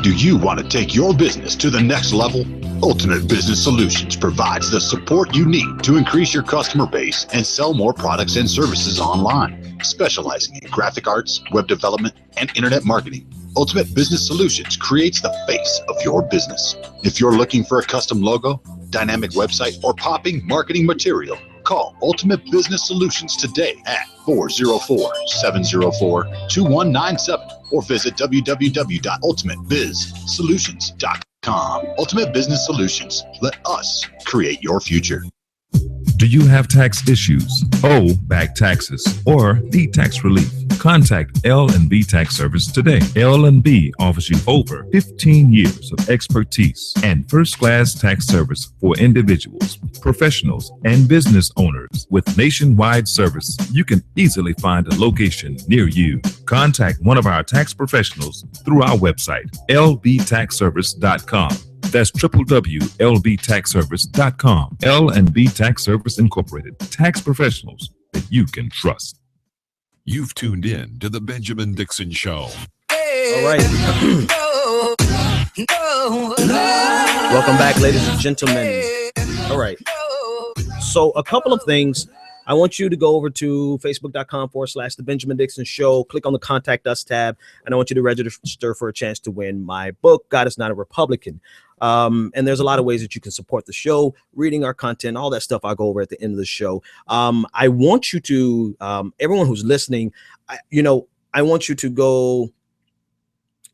Do you want to take your business to the next level? Ultimate Business Solutions provides the support you need to increase your customer base and sell more products and services online. Specializing in graphic arts, web development, and internet marketing, Ultimate Business Solutions creates the face of your business. If you're looking for a custom logo, dynamic website, or popping marketing material, call Ultimate Business Solutions today at 404-704-2197 or visit www.ultimatebizsolutions.com. Ultimate Business Solutions. Let us create your future. Do you have tax issues, owe back taxes, or need tax relief? Contact L&B Tax Service today. L&B offers you over 15 years of expertise and first-class tax service for individuals, professionals, and business owners. With nationwide service, you can easily find a location near you. Contact one of our tax professionals through our website, lbtaxservice.com. That's www.lbtaxservice.com. L&B Tax Service Incorporated. Tax professionals that you can trust. You've tuned in to the Benjamin Dixon Show. All right. Welcome back, ladies and gentlemen. All right. So a couple of things. I want you to go over to facebook.com/The Benjamin Dixon Show. Click on the Contact Us tab, and I want you to register for a chance to win my book, God is Not a Republican. And there's a lot of ways that you can support the show, reading our content, all that stuff I'll go over at the end of the show. I want you to, everyone who's listening, I want you to go,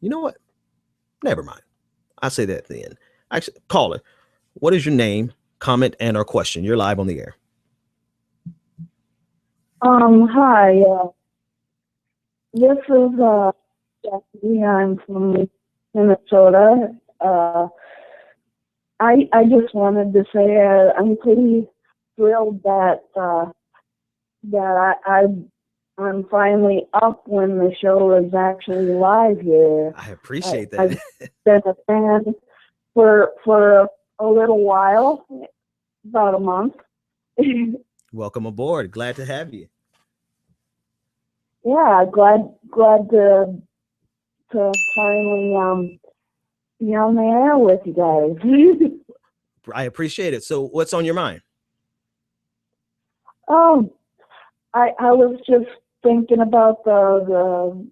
you know what? Never mind. I'll say that at the end. Actually, caller, what is your name, comment, and or question? You're live on the air. Hi. This is Jackie. I'm from Minnesota. I just wanted to say I'm pretty thrilled that I I'm finally up when the show is actually live here. I appreciate that. I've been a fan for a little while, about a month. Welcome aboard. Glad to have you. Yeah, glad to finally be on the air with you guys. I appreciate it. So what's on your mind? I was just thinking about the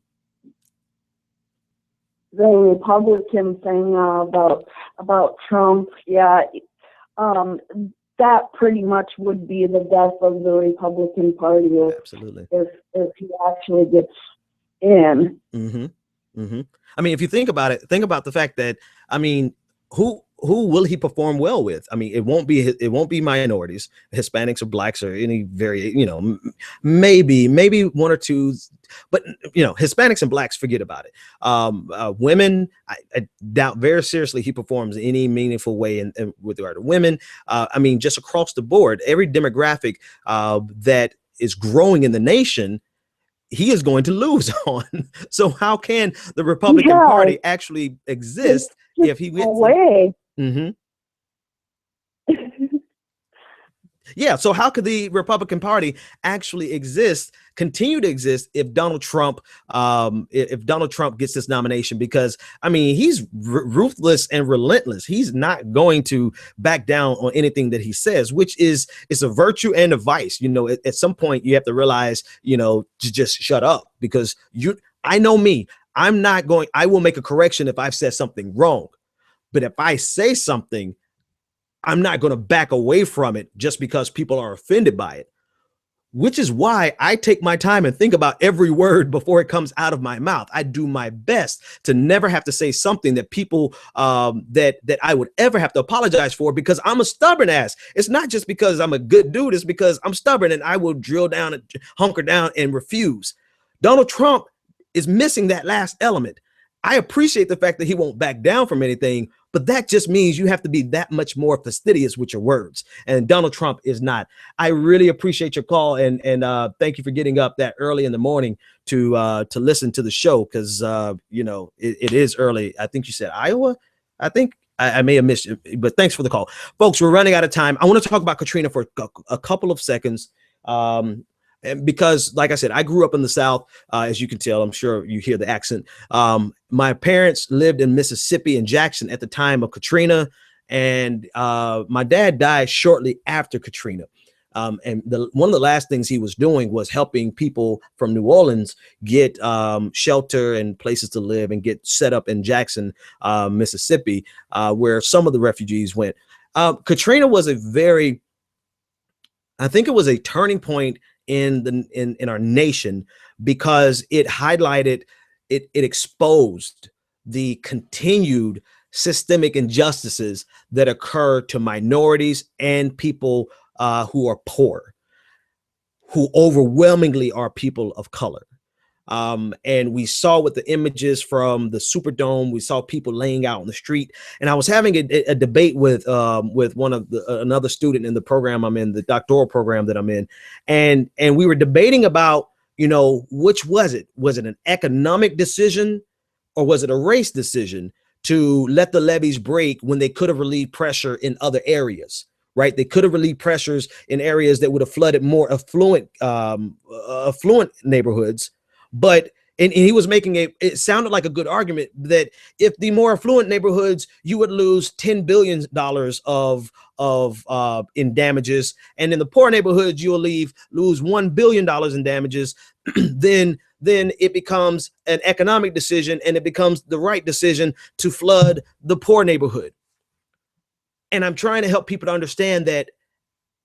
Republican thing about Trump. Yeah, that pretty much would be the death of the Republican Party if he actually gets in. I mean, if you think about it, think about the fact that, I mean, who will he perform well with? I mean, it won't be minorities, Hispanics or blacks or any maybe one or two, but Hispanics and blacks, forget about it. Women, I doubt very seriously he performs any meaningful way in with regard to women. I mean, just across the board, every demographic that is growing in the nation, he is going to lose on. So how can the Republican Party actually exist if he gets away? Yeah, so how could the Republican Party actually continue to exist if Donald Trump gets this nomination? Because I mean, he's ruthless and relentless. He's not going to back down on anything that he says, which is a virtue and a vice. At some point you have to realize, to just shut up, because I know me. I will make a correction if I've said something wrong. But if I say something, I'm not going to back away from it just because people are offended by it, which is why I take my time and think about every word before it comes out of my mouth. I do my best to never have to say something that people that I would ever have to apologize for, because I'm a stubborn ass. It's not just because I'm a good dude. It's because I'm stubborn and I will drill down and hunker down and refuse. Donald Trump is missing that last element. I appreciate the fact that he won't back down from anything, but that just means you have to be that much more fastidious with your words. And Donald Trump is not. I really appreciate your call, and thank you for getting up that early in the morning to listen to the show, because it is early. I think you said Iowa. I think I may have missed it, but thanks for the call, folks. We're running out of time. I want to talk about Katrina for a couple of seconds. And because, like I said, I grew up in the South, as you can tell, I'm sure you hear the accent. My parents lived in Mississippi and Jackson at the time of Katrina, and my dad died shortly after Katrina. And one of the last things he was doing was helping people from New Orleans get shelter and places to live and get set up in Jackson, Mississippi, where some of the refugees went. Katrina was I think it was a turning point in our nation, because it highlighted, it exposed the continued systemic injustices that occur to minorities and people who are poor, who overwhelmingly are people of color. And we saw with the images from the Superdome, we saw people laying out on the street. And I was having a debate with one of another student in the program I'm in, the doctoral program that I'm in, and we were debating about, which was it? Was it an economic decision, or was it a race decision to let the levees break when they could have relieved pressure in other areas? Right? They could have relieved pressures in areas that would have flooded more affluent neighborhoods. But and he was making it sounded like a good argument that if the more affluent neighborhoods, you would lose $10 billion in damages, and in the poor neighborhoods you'll lose $1 billion in damages. then it becomes an economic decision, and it becomes the right decision to flood the poor neighborhood. And I'm trying to help people to understand that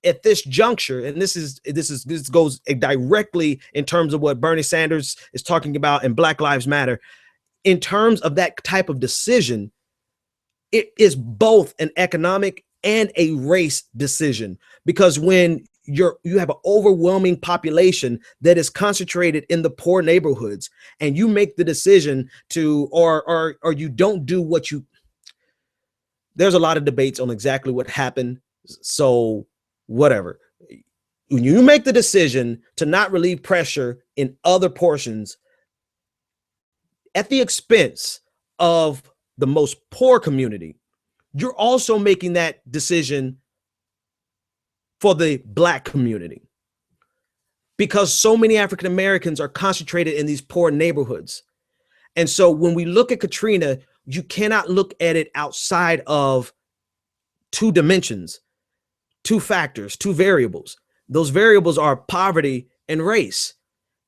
at this juncture, and this goes directly in terms of what Bernie Sanders is talking about and Black Lives Matter, in terms of that type of decision, it is both an economic and a race decision. Because when you have an overwhelming population that is concentrated in the poor neighborhoods, and you make the decision to, or you don't do what you, there's a lot of debates on exactly what happened. So whatever, when you make the decision to not relieve pressure in other portions at the expense of the most poor community, you're also making that decision for the Black community, because so many African Americans are concentrated in these poor neighborhoods. And so when we look at Katrina, you cannot look at it outside of two dimensions, two factors, two variables. Those variables are poverty and race.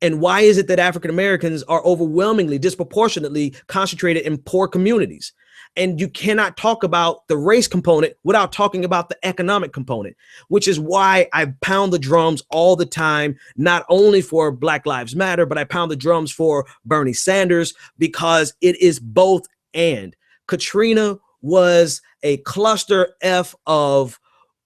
And why is it that African Americans are overwhelmingly, disproportionately concentrated in poor communities? And you cannot talk about the race component without talking about the economic component, which is why I pound the drums all the time, not only for Black Lives Matter, but I pound the drums for Bernie Sanders, because it is both and. Katrina was a cluster F of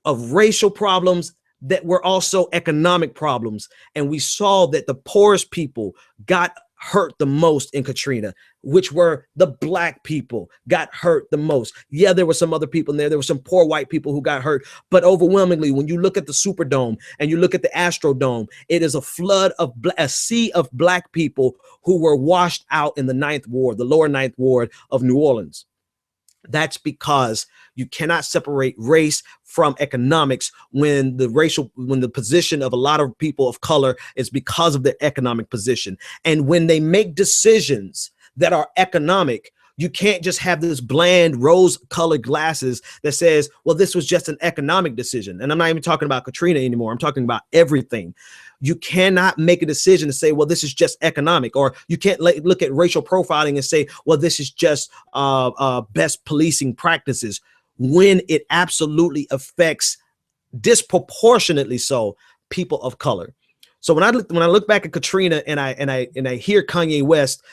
racial problems that were also economic problems. And we saw that the poorest people got hurt the most in Katrina, which were the Black people got hurt the most. Yeah, there were some other people in there. There were some poor white people who got hurt. But overwhelmingly, when you look at the Superdome and you look at the Astrodome, it is a flood of a sea of Black people who were washed out in the Ninth Ward, the lower Ninth Ward of New Orleans. That's because you cannot separate race from economics when the position of a lot of people of color is because of their economic position. And when they make decisions that are economic, you can't just have this bland rose-colored glasses that says, well, this was just an economic decision. And I'm not even talking about Katrina anymore. I'm talking about everything. You cannot make a decision to say, well, this is just economic, or you can't look at racial profiling and say, well, this is just best policing practices, when it absolutely affects disproportionately so people of color. So when I look back at Katrina and I hear Kanye West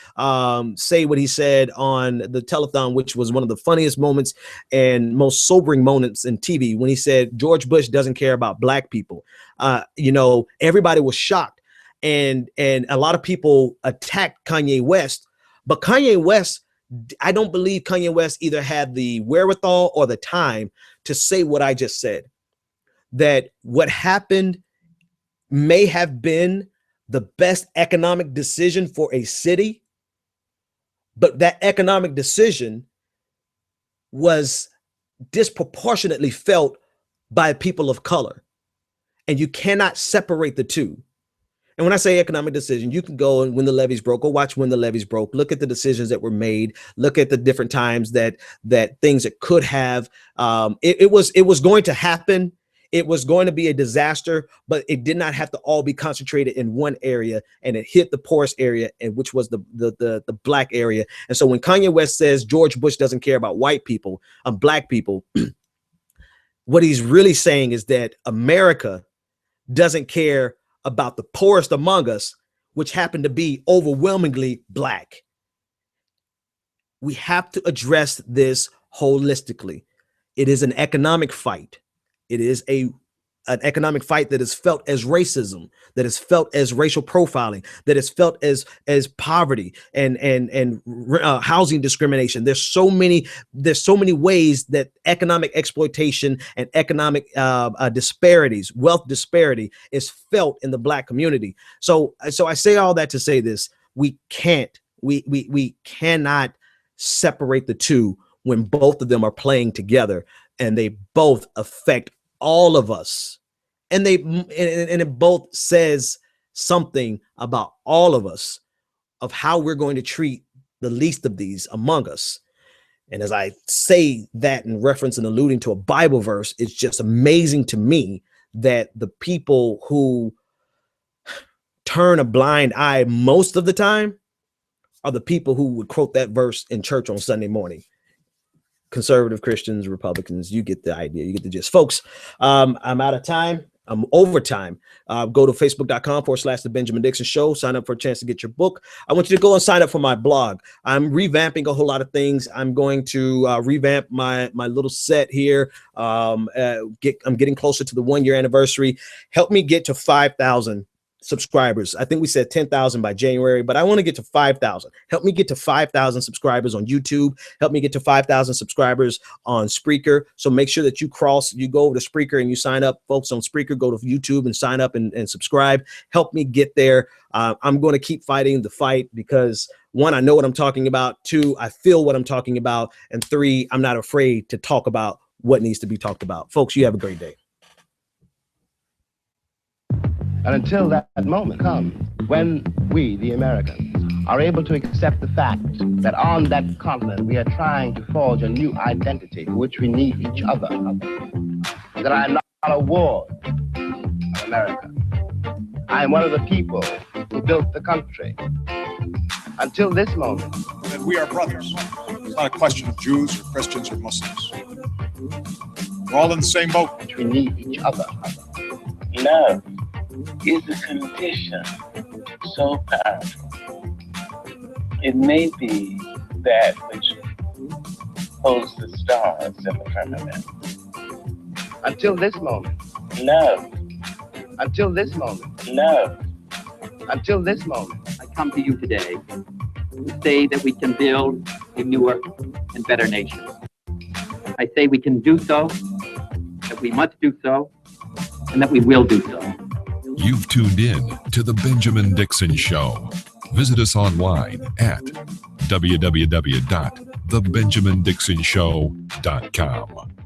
say what he said on the telethon, which was one of the funniest moments and most sobering moments in TV, when he said George Bush doesn't care about Black people. Everybody was shocked, and a lot of people attacked Kanye West. But Kanye West, I don't believe Kanye West either had the wherewithal or the time to say what I just said, that what happened may have been the best economic decision for a city, but that economic decision was disproportionately felt by people of color. And you cannot separate the two. And when I say economic decision, you can go and When the Levees Broke, go watch When the Levees Broke, look at the decisions that were made, look at the different times that things that could have, it was going to happen. It was going to be a disaster, but it did not have to all be concentrated in one area, and it hit the poorest area, and which was the Black area. And so when Kanye West says George Bush doesn't care about white people, Black people, what he's really saying is that America doesn't care about the poorest among us, which happen to be overwhelmingly Black. We have to address this holistically. It is an economic fight. It is an economic fight that is felt as racism, that is felt as racial profiling, that is felt as poverty and housing discrimination. There's so many ways that economic exploitation and economic disparities, wealth disparity, is felt in the Black community. So I say all that to say this: we cannot separate the two when both of them are playing together, and they both affect all of us, and it both says something about all of us, of how we're going to treat the least of these among us. And as I say that in reference and alluding to a Bible verse, it's just amazing to me that the people who turn a blind eye most of the time are the people who would quote that verse in church on Sunday morning. Conservative Christians, Republicans, you get the idea, you get the gist. Folks, I'm out of time. I'm over time. Go to facebook.com/The Benjamin Dixon Show. Sign up for a chance to get your book. I want you to go and sign up for my blog. I'm revamping a whole lot of things. I'm going to revamp my little set here. I'm getting closer to the 1-year anniversary. Help me get to 5,000 subscribers. I think we said 10,000 by January, but I want to get to 5,000. Help me get to 5,000 subscribers on YouTube. Help me get to 5,000 subscribers on Spreaker. So make sure that you go over to Spreaker and you sign up. Folks on Spreaker, go to YouTube and sign up and subscribe. Help me get there. I'm going to keep fighting the fight because 1, I know what I'm talking about. 2, I feel what I'm talking about. And 3, I'm not afraid to talk about what needs to be talked about. Folks, you have a great day. And until that moment comes, when we, the Americans, are able to accept the fact that on that continent we are trying to forge a new identity for which we need each other, that I am not a ward of America. I am one of the people who built the country. Until this moment. That we are brothers. It's not a question of Jews or Christians or Muslims. We're all in the same boat. Which we need each other. Love is a condition so powerful. It may be that which holds the stars in the firmament. Until this moment. Love. Until this moment. Love. Until this moment. I come to you today to say that we can build a newer and better nation. I say we can do so, that we must do so, and that we will do so. You've tuned in to The Benjamin Dixon Show. Visit us online at www.thebenjamindixonshow.com.